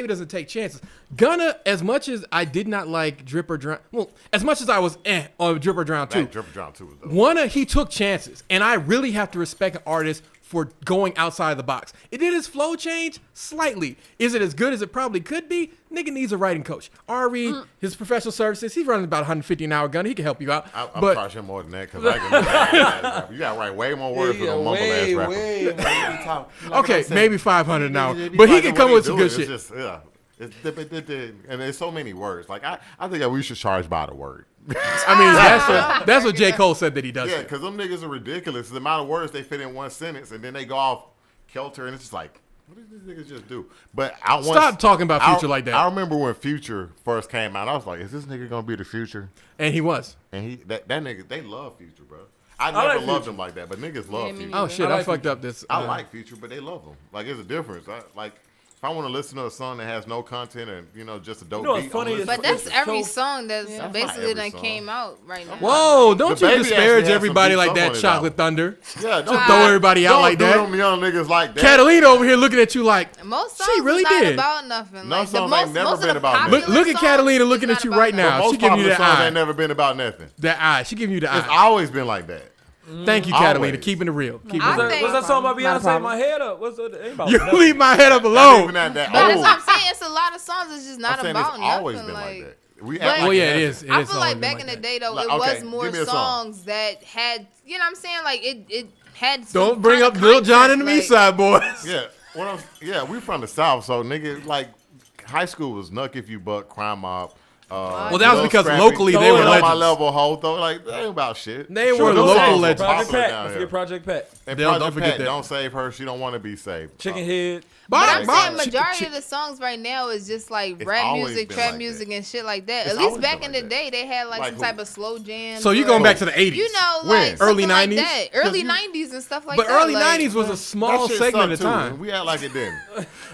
doesn't take chances. Gunna, as much as I did not like Drip or Drown, well, as much as I was on Drip or Drown 2, Drip or Drown 2 was dope. WUNNA, he took chances, and I really have to respect an artist for going outside the box. Did his flow change? Slightly. Is it as good as it probably could be? Nigga needs a writing coach. Ari, his professional services, he's running about 150 an hour Gunna. He can help you out. I'll but charge him more than that because I can. You got to write way more words for the mumble ass rapper. okay, maybe 500 an hour. But he can come with some good shit. It's just, yeah. And there's so many words. Like I think that we should charge by the word. I mean, that's what J. Cole said that he does. Yeah, because them niggas are ridiculous. The amount of words they fit in one sentence, and then they go off kilter, and it's just like, what did these niggas just do? But Stop talking about Future like that. I remember when Future first came out, I was like, is this nigga gonna be the Future? And he was. And that nigga, they love Future, bro. I never loved him like that, but niggas love Future. Oh shit, I fucked up this. I like Future, but they love him. Like, there's a difference. If I want to listen to a song that has no content and just a dope beat, but that's every song that's basically that came out right now. Whoa! Don't you disparage everybody like that, Chocolate Thunder. Yeah, don't throw everybody out like that. Don't do them young niggas like that. Catalina over here looking at you like most songs she really not did. About nothing. No songs ain't never been about nothing. Look at Catalina looking at you right now. She giving you the eye. Ain't never been about nothing. That eye. She giving you the eye. It's always been like that. Thank you, Catalina. Keeping it real. What's that song about Beyonce? My head up. What's that? You leave my head up alone. But that's what I'm saying. It's a lot of songs that's just not about nothing. Always been like that. Well, yeah, it is. I feel like back in the day though, it was more songs that had, you know what I'm saying? Like it had. Don't bring up Lil Jon and the East Side Boys. Yeah, we from the South, so nigga, like high school was Nuck If You Buck, Crime Mob. Well, that was because locally they were legends. My level hoe, though, like they ain't about shit. They were local legends. Project Pat. Don't forget Project Pat. And Project Pat, don't save her. She don't want to be saved. Chicken Head. But I'm saying majority of the songs right now is just like rap music, trap music, and shit like that. At least back in the day, they had like some type of slow jam. So you going back to the 80s? You know, like early 90s, early 90s and stuff like that. But early 90s was a small segment of time. We act like it didn't.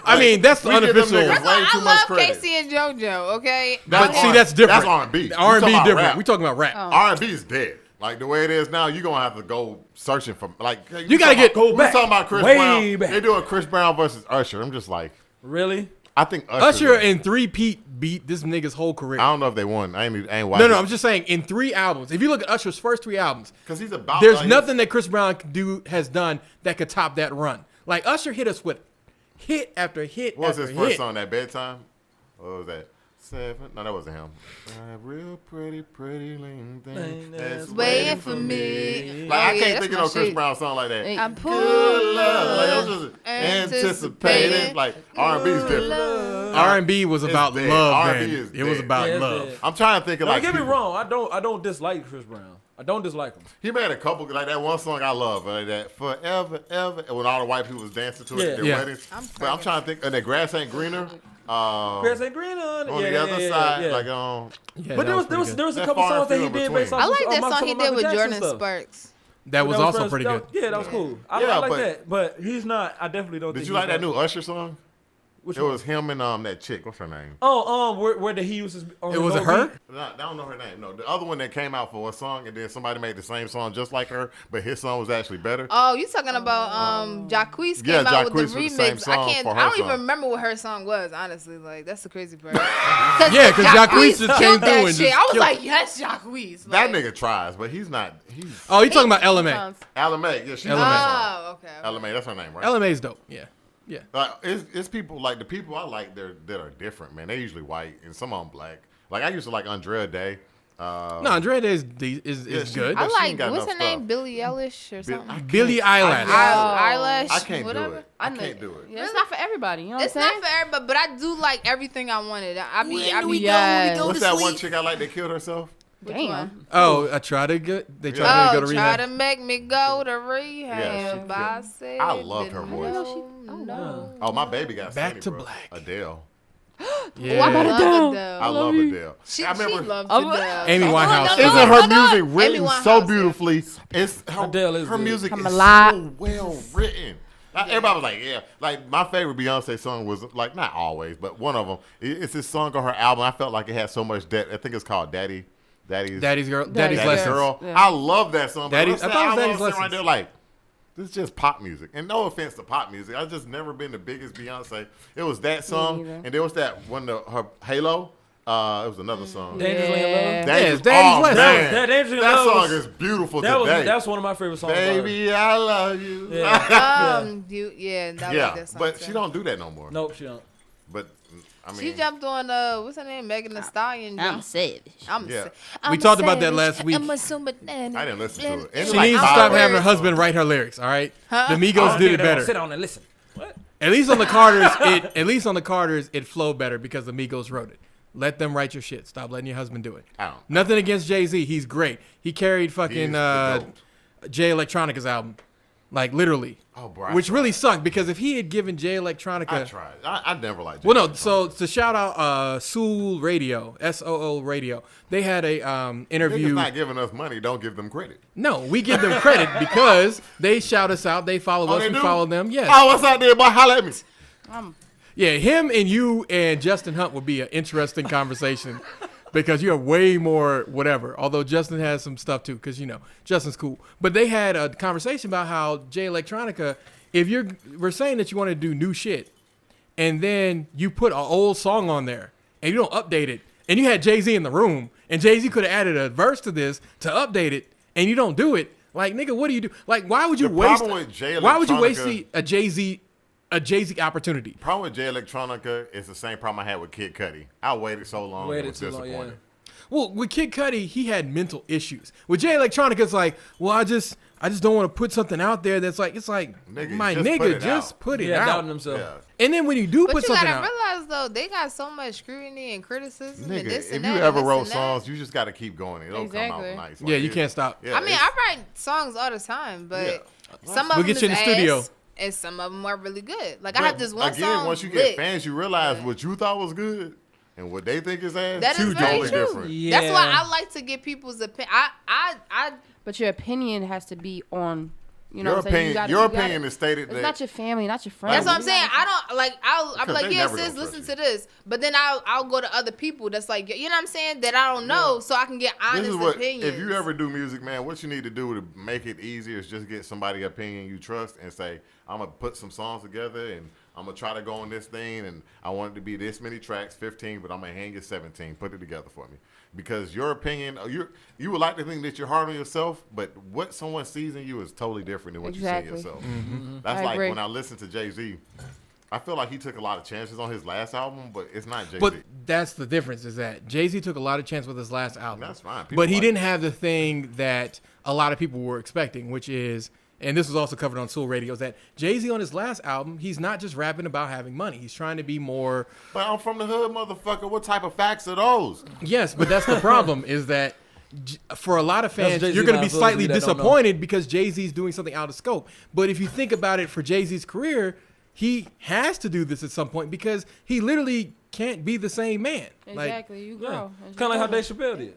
I mean, that's the unofficial. I love Casey and JoJo. Okay, but see, that's different. That's R&B. R&B different. We talking about rap. R&B is dead. Like the way it is now, you're gonna have to go searching for you gotta get go back. We're talking about Chris Brown. Back. They're doing Chris Brown versus Usher. I'm just like, really? I think Usher and 3-peat beat this nigga's whole career. I don't know if they won. I ain't watching. No, I'm just saying in 3 albums. If you look at Usher's first 3 albums, because he's about there's nothing that Chris Brown has done that could top that run. Like Usher hit us with hit after hit. What was after his first hit. song? That Bedtime? What was that? 7? No, that wasn't him. Real pretty lean thing that's waiting for me. Like I can't think of no Chris Brown song like that. I'm Good love. Like, I was just anticipating. Like R&B is different. R&B was about love, R&B man. is It was about love. I'm trying to think of Don't get me wrong. I don't dislike Chris Brown. I don't dislike him. He made a couple, like that one song I love, like that Forever, Ever, when all the white people was dancing to it at their weddings. But I'm trying to think, and that Grass Ain't Greener. Grass Ain't Greener. On the other side, like but there was a couple songs that he did based off. I like that song he did with Jordan Sparks. That was also pretty good. Yeah, that was cool. I like that, but he's not. I definitely don't. Did you like that new Usher song? Which it was him and that chick. What's her name? Where did he use his? It was her. I don't know her name. No, the other one that came out for a song, and then somebody made the same song just like her, but his song was actually better. Oh, you talking about Jacquees came out with the remix? I don't even remember what her song was. Honestly, like that's the crazy part. Yeah, because Jacquees just came through and shit. I was like, yes, Jacquees. That nigga tries, but he's not. Oh, you talking about LMA? LMA, yeah, she's LMA. Okay. LMA, that's her name, right? LMA's dope. Yeah. Yeah, it's people like the people I like that are different, man. They usually white and some of them black. Like I used to like Andrea Day. No, Andrea Day is good. I like what's her name, Billie Eilish or something. Billie Eilish. Eyelash. I can't whatever. do it. I can't do it. Yeah, it's not for everybody. You know what it's I'm saying? not for everybody, but I do like everything I wanted. What's that one chick I like that killed herself? Damn. Oh, I tried to get. They tried to go to rehab. Try to make me go to rehab. I loved her voice. No. Oh, my baby got back Sunny, to bro. black. Adele. Yeah. I love Adele. She loves Adele. Amy Winehouse. Isn't her music written so beautifully? It's her music is so well written. Like, everybody was like, yeah. Like, my favorite Beyonce song was, like, not always, but one of them. It's this song on her album. I felt like it had so much depth. I think it's called Daddy's Lessons. Girl. Yeah. I love that song. I thought it was Daddy's Lessons. Right there, like, This is just pop music. And no offense to pop music. I've just never been the biggest Beyonce. It was that song, and there was that one, her Halo. It was another song. Dangerously in Love. Yes, Daddy's West. That song is beautiful today. That's one of my favorite songs. Baby, I love you. Yeah. Like that song but too. she don't do that no more. Nope, she don't. But I mean, She jumped on what's her name, Megan Thee Stallion. I'm savage. We talked about that last week. I didn't listen to it. It's She like needs to five stop having her lyrics. husband write her lyrics. All right, Huh? the Migos did it better. Sit down and listen. What? At least on the Carters, it flowed better because the Migos wrote it. Let them write your shit. Stop letting your husband do it. I don't. Nothing against Jay-Z. He's great. He carried fucking He's the GOAT. Jay Electronica's album. Like, literally. Oh, bro. Which really sucked because if he had given Jay Electronica... I tried. I never liked Jay. Well, no. So to shout out Soul Radio, SOO Radio, they had a interview. Niggas not giving us money. Don't give them credit. No, we give them credit because they shout us out. They follow us. they We do? follow them. Yes. Oh, what's out there, boy? Holla at me. Yeah, him and you and Justin Hunt would be an interesting conversation because you're way more whatever. Although Justin has some stuff too, because Justin's cool. But they had a conversation about how Jay Electronica, if we're saying that you want to do new shit, and then you put an old song on there and you don't update it, and you had Jay-Z in the room, and Jay-Z could have added a verse to this to update it, and you don't do it. Like, nigga, what do you do? Like, why would you waste? Why would you waste a Jay-Z opportunity? Problem with Jay Electronica is the same problem I had with Kid Cudi. I waited so long and was disappointed. Well, with Kid Cudi, he had mental issues. With Jay Electronica, it's like, well, I just don't want to put something out there that's like, it's like, just put it out. Doubting himself. Yeah. And then when you do put something out, but you gotta realize though, they got so much scrutiny and criticism and this if and you that. ever and this wrote and that. songs, you just got to keep going. It'll come Exactly. out nice. yeah, you can't stop. Yeah, I mean, I write songs all the time, but some of We'll them get you in the is studio. ass, and some of them are really good. Like But I have this one again, song. once you lit. get fans, you realize what you thought was good and what they think is ass. That is very totally true. different. Yeah. That's why I like to get people's opinion. But your opinion has to be on, Your opinion, is stated It's that not your family, not your friends. That's what I'm saying. I don't like. I'll be Because like, they yeah, never sis, gonna listen trust to this. But then I'll go to other people that's like, you know what I'm saying, that I don't know, so I can get honest this is what, opinions. if you ever do music, man, what you need to do to make it easier is just get somebody opinion you trust and say, I'm going to put some songs together and I'm going to try to go on this thing and I want it to be this many tracks, 15, but I'm going to hang it 17. Put it together for me. Because your opinion, you would like to think that you're hard on yourself, but what someone sees in you is totally different than what you see in yourself. Mm-hmm. That's I like agree. when I listen to Jay-Z, I feel like he took a lot of chances on his last album, but it's not Jay-Z. But that's the difference is that Jay-Z took a lot of chances with his last album. That's fine. People But he like didn't it. have the thing that a lot of people were expecting, which is, and this was also covered on Soul Radio, is that Jay-Z on his last album, he's not just rapping about having money. He's trying to be more... But I'm from the hood, motherfucker. What type of facts are those? Yes, but that's the problem is that for a lot of fans, Jay-Z you're going to line be for those slightly of you that don't know. disappointed because Jay-Z's doing something out of scope. But if you think about it for Jay-Z's career, he has to do this at some point because he literally can't be the same man. Like, Exactly, you Yeah. grow. Kind of like how Dave Chappelle did.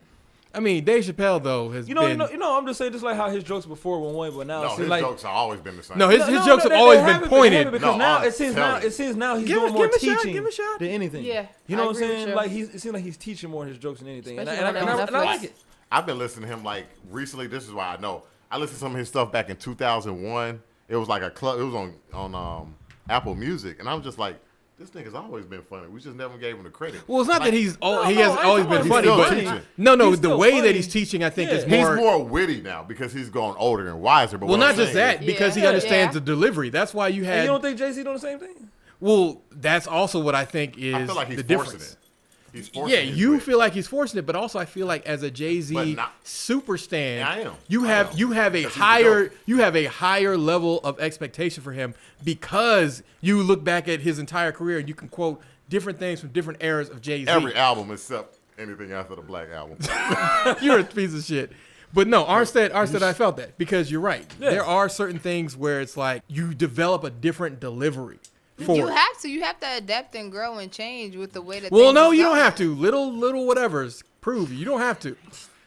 I mean, Dave Chappelle though has You know, been... I'm just saying, just like how his jokes before were one, but now No, it seems his like jokes have always been the same. No, his jokes have always been pointed. because No, now I'm it seems telling you. now he's Give doing him- more give him a shot, teaching give him a shot. than anything. Yeah, you know I what I'm agree with saying? you. Like it seems like he's teaching more of his jokes than anything, and I Especially on like Netflix. it. I've been listening to him like recently. This is why I know. I listened to some of his stuff back in 2001. It was like a club. It was on Apple Music, and I'm just like, this nigga's always been funny. We just never gave him the credit. Well, it's not Like, that he has I always ain't been talking funny, about but he's still teaching. no, He's the still way funny. that he's teaching, I think, is Yeah. he's more witty now because he's grown older and wiser. But Well, what not I'm just saying that, is- because he Yeah. understands Yeah. the delivery. That's why you And had. you don't think Jay-Z doing the same thing? Well, that's also what I think is I feel like he's the forcing difference. it. He's forcing Yeah, his you wit. feel like he's forcing it, but also I feel like as a But Jay-Z not- super stan, Yeah, I am. you I have am. you have a Because he's higher dope. you have a higher level of expectation for him because you look back at his entire career and you can quote different things from different eras of Jay-Z. every album except anything after the Black Album. You're a piece of shit. But no, Armstead, I felt that because you're right. Yeah. There are certain things where it's like you develop a different delivery for You it. have to adapt and grow and change with the way that. Well, things no, is you don't going. have to. Little whatevers prove you don't have to.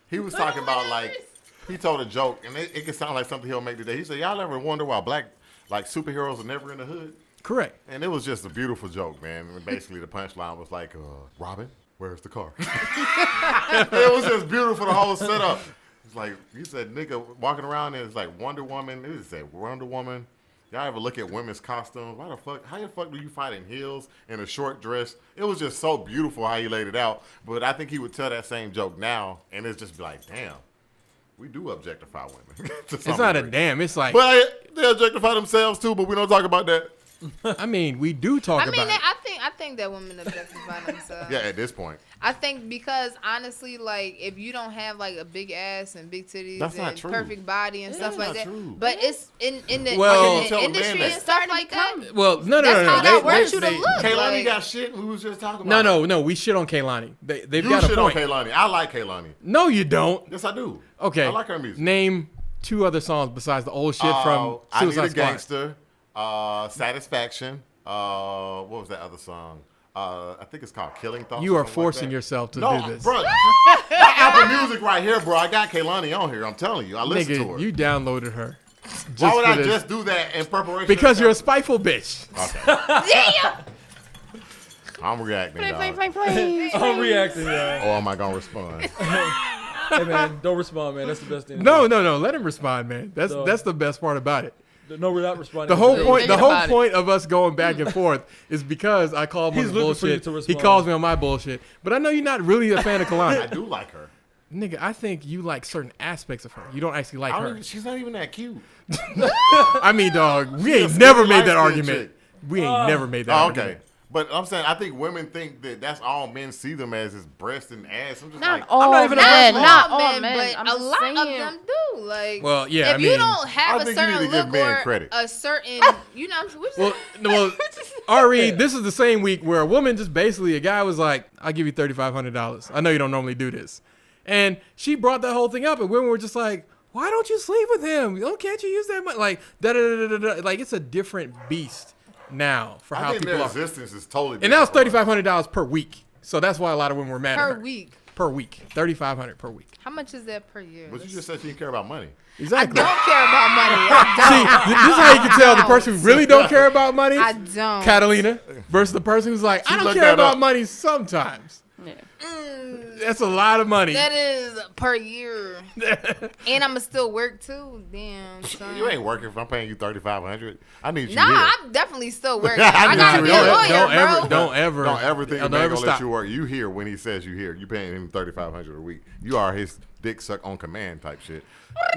He was talking about like he told a joke, and it could sound like something he'll make today. He said, "Y'all ever wonder why black like superheroes are never in the hood?" Correct. And it was just a beautiful joke, man. And basically, the punchline was like, "Robin, where's the car?" It was just beautiful, the whole setup. It's like you said, nigga walking around and it's like Wonder Woman. It said Wonder Woman. Y'all ever look at women's costumes? Why the fuck? How the fuck do you fight in heels and a short dress? It was just so beautiful how he laid it out. But I think he would tell that same joke now, and it's just be like, damn, we do objectify women. It's not a damn. It's like, but they objectify themselves too. But we don't talk about that. I mean, we do talk about it. I think that women objectify themselves. Yeah, at this point. I think because honestly, like if you don't have like a big ass and big titties That's not and true. perfect body and stuff like not that, true. but it's in the, in Well- the industry and stuff like that. Well, no. That's how God wants you to They- look. Kaylani Like, got shit. We was just talking about. No. We shit on Kaylani. They've You got a shit on point. Kaylani. I like Kaylani. No, you don't. Yes, I do. Okay. I like her music. Name 2 other songs besides the old shit from I Need a Suicide Squad. Gangster, Satisfaction. What was that other song? I think it's called Killing Thoughts. You are something like forcing that. yourself to No, do this. bro. My Apple Music right here, bro. I got Kaylani on here. I'm telling you. I listened to her. Nigga, you downloaded her. Why would for I this. just do that in preparation? Because you're a spiteful bitch. Okay. I'm reacting, dog. I'm reacting, y'all. Or am I going to respond? Hey, man, don't respond, man. That's the best thing. to No. do. Let him respond, man. That's So- the best part about it. No, we're not responding. The whole to point, that. the whole point of us going back and forth is because I called him He's on his looking for you bullshit. to He respond. calls me on my bullshit. But I know you're not really a fan of I Kalani. do like her. Nigga, I think you like certain aspects of her. You don't actually like I don't her. even, she's not even that cute. I mean, dog, we She's ain't a never skinny, made that light-skinned argument. chick. We ain't never made that Oh, argument. okay. But I'm saying, I think women think that that's all men see them as is breast and ass. I'm just Not like, all not even a men. breast Not all all men, men. but I'm a just lot of saying. them do. Like, Well, yeah, if I mean, you don't have I a think you need certain to give look men or credit. a certain, you know, what you Well, Ari, this is the same week where a woman just basically, a guy was like, I'll give you $3,500. I know you don't normally do this. And she brought that whole thing up, and women were just like, why don't you sleep with him? Oh, can't you use that money? Like, da-da-da-da-da. Like, it's a different beast now for I how think people their are. existence is totally And that was different. $3,500 per week. So that's why a lot of women were mad at per her. week. Per week. $3,500 per week. How much is that per year? But you just said you didn't care about money. Exactly. don't care about money. See, this is how you can tell the person who really don't care about money, I don't. Catalina, versus the person who's like, I don't looked care that about up. money sometimes. Yeah. That's a lot of money. That is per year. And I'ma still work too. Damn, son. You ain't working if I'm paying you $3,500. I need you Nah, here. I'm definitely still working. I I need gotta you be a here. lawyer, don't bro. ever, don't ever, Don't ever think a don't man ever gonna let stop. you work. You here when he says you here. You paying him $3,500 a week. You are his dick suck on command type shit.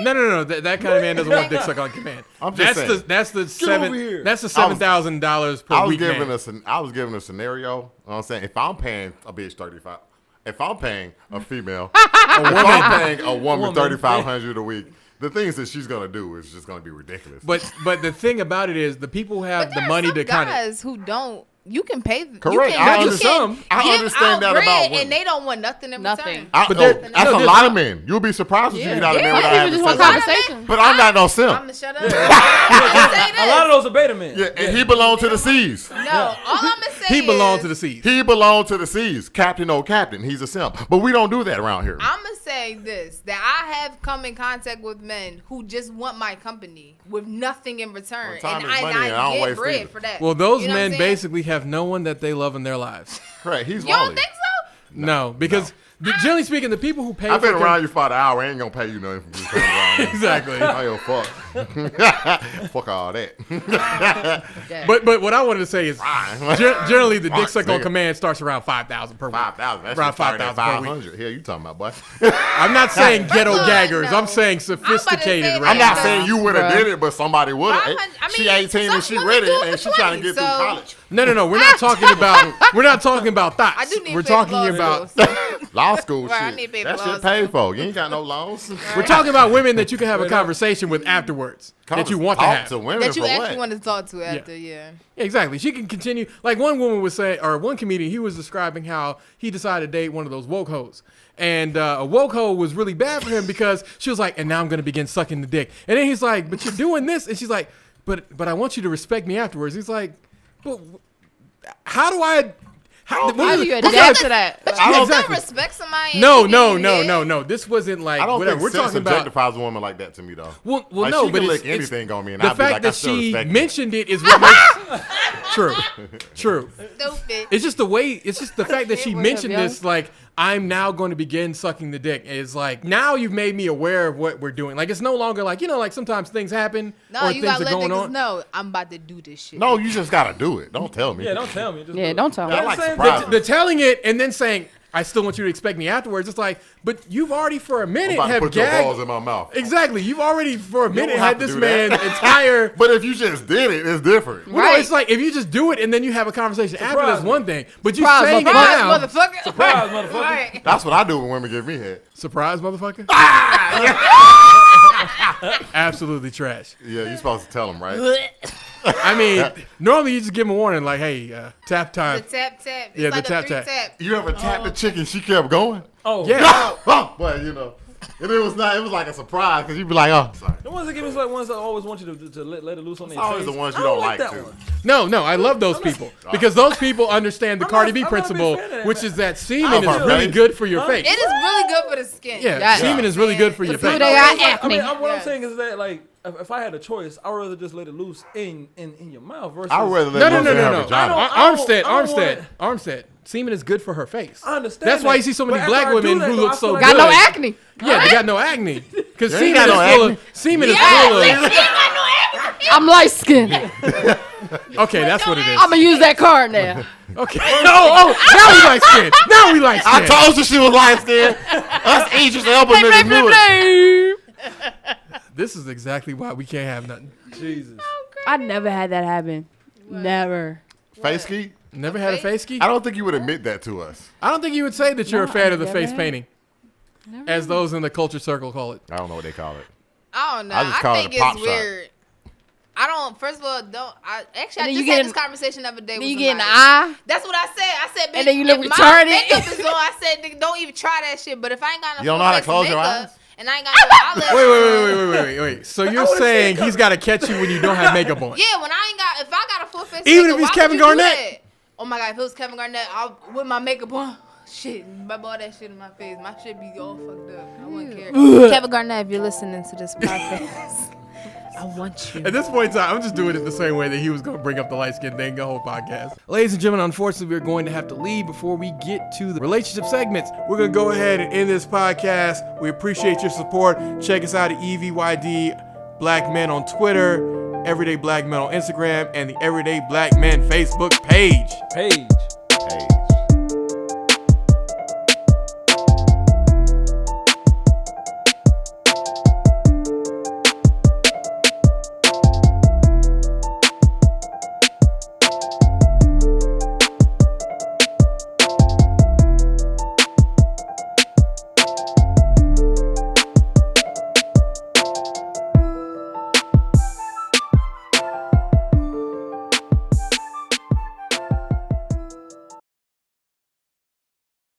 No. That kind of man doesn't want dick suck on command. I'm just saying. That's the over here. That's the $7,000 per I was week. giving Man. I was giving a scenario. You know what I'm saying, if I'm paying a bitch 35, if I'm paying a female, if I'm paying a woman $3,500 a week, the things that she's gonna do is just gonna be ridiculous. But the thing about it is, the people who have But the there are money some to kind of. guys who don't. You can pay. Correct. You I can, understand- I give understand out that bread about women. and they don't want nothing in Nothing. return. But But that's no, a there's lot not- of men. You'll be surprised if you Yeah. get out of Yeah. men Some without people having just want sex. conversation. But I'm not no I'm simp. gonna shut up. I'ma say A lot of this. those are beta men. Yeah, and he belonged to the seas. No, all I'ma say He belonged is, to the seas. He belonged to the seas. Captain, oh captain. He's a simp. But we don't do that around here. I'ma say this: that I have come in contact with men who just want my company with nothing in return, Well, time and is money, I and I don't get waste bread either. for that. Well, those You know what men I'm saying? basically have no one that they love in their lives. Correct. He's You don't Wally. think so? No, because generally speaking, the people who pay I've been for around you for about an hour. I ain't gonna pay you nothing for just coming around. me. Exactly. Oh, fuck. Fuck all that. But what I wanted to say is, generally the dick Fuck, suck on nigga. command starts around 5,000 per week. 5,000. That's Around just started at 5,000 per week. 500. Hell, you talking about, boy? I'm not saying ghetto Look, gaggers. no. I'm saying say sophisticated. that. right I'm not now. saying you would have Bruh. did it, but somebody would have. 500 I She mean, 18 and she some ready, women do it and for she trying to 20, get through so- college. No. We're not talking about. We're not talking about thoughts. I do need We're to pay talking laws, about. though, so- Law school Right, I shit. need to pay That for shit laws, paid too. for. You ain't got no loans. We're talking about women that you can have a conversation with afterwards. That you want to Talk have. to women That you for actually what? want to talk to after, yeah. Exactly. She can continue. Like one woman was saying, or one comedian, he was describing how he decided to date one of those woke hoes. And a woke hoe was really bad for him because she was like, and now I'm going to begin sucking the dick. And then he's like, but you're doing this. And she's like, but I want you to respect me afterwards. He's like, but how do I How do you adapt to that? But I you don't can exactly. still respect somebody. No. This wasn't like I don't whatever. think We're sex talking about. objectifies a woman like that to me, though. Well, Like, no, she but can it's lick anything on me, and the I'll be fact like, I that still she respect it. mentioned it is what makes true. Stupid. It's just the way. It's just the fact that she What's up, mentioned yo? this. Like, I'm now going to begin sucking the dick. Is like now you've made me aware of what we're doing. Like it's no longer like like sometimes things happen No, or you things gotta are let going niggas on. know I'm about to do this shit. No, you just gotta do it. Don't tell me. Yeah, don't tell me. Just do it. Don't tell me. I like Same surprise. thing. The telling it and then saying I still want you to expect me afterwards. It's like, but you've already for a I'm minute about to have put your balls gagged. in my mouth. Exactly, you've already for a don't minute have had to this do man that. entire. But if you just did it, it's different. Well, no, Right. it's like if you just do it and then you have a conversation after, that's me. one thing. But you Surprise, saying it Surprise, now, motherfucker. Surprise, motherfucker. Right. That's what I do when women give me head. surprise, motherfucker. Absolutely trash. Yeah, you're supposed to tell them, right? I mean, normally you just give them a warning, like, hey, tap The time. tap tap. It's Yeah, the like tap, a tap. 3-tap. You ever tapped the chick and she kept going? Oh, Yeah. But and it was not. It was like a surprise because you'd be like, oh, sorry. The ones that give us like ones that always want you to let it loose on their It's always face. the ones you I don't like like, that too. one. No, I love those people because those people understand the I'm Cardi not- B I'm not a big principle, fan of that, which man. is that semen Oh, is her really face? good for your Huh? face. It is really good for the skin. Yeah, Yeah. semen is really good for your People face. that got I acne. mean, what I'm Yes. saying is that like if I had a choice, I'd rather just let it loose in your mouth versus. I'd rather let No. loose in her vagina. Armstead. Semen is good for her face. I understand. That's why that. you see so many But black after I do women that, who though, look I so feel good. like- Got no acne. Yeah, they got no acne because You ain't semen got is no full of acne. semen is full of. I'm light skinned. Okay, that's what it is. I'm gonna use that card now. Okay. Oh, now we like skin. Now we like I skin. told you she was light skinned. Us Asians elbow niggas knew it. This is exactly why we can't have nothing. Jesus. I never had that happen. Never. Face ski? Never had a face ski? I don't think you would admit that to us. I don't think you would say that you're a No, fan I of the never face have. painting, Never. as those in the culture circle call it. I don't know what they call it. I don't know. I just I call it think a pop it's shot. weird. I don't. First of all, don't. I And just then you had get this conversation the other day. Then with you get in the somebody. eye. That's what I said. I said, bitch, And then you look if my retarded. makeup is on, I said, nigga, don't even try that shit. But if I ain't got no You don't know how to full face close your makeup eyes? and I ain't got no eyelids. Wait. So you're saying he's got to catch you when you don't have makeup on? Yeah, when I ain't got, if I got a full face Even makeup, if he's why Kevin would you do Garnett? that? Oh my God, if it was Kevin Garnett, I'll with my makeup on. Shit, rub all that shit in my face. My shit be all fucked up. I wouldn't care. Kevin Garnett, if you're listening to this podcast, I want you. At this point in time, I'm just doing it the same way that he was going to bring up the light skin thing the whole podcast. Ladies and gentlemen, unfortunately, we're going to have to leave before we get to the relationship segments. We're going to go ahead and end this podcast. We appreciate your support. Check us out at EVYD Black Men on Twitter, Everyday Black Men on Instagram, and the Everyday Black Men Facebook page. Hey.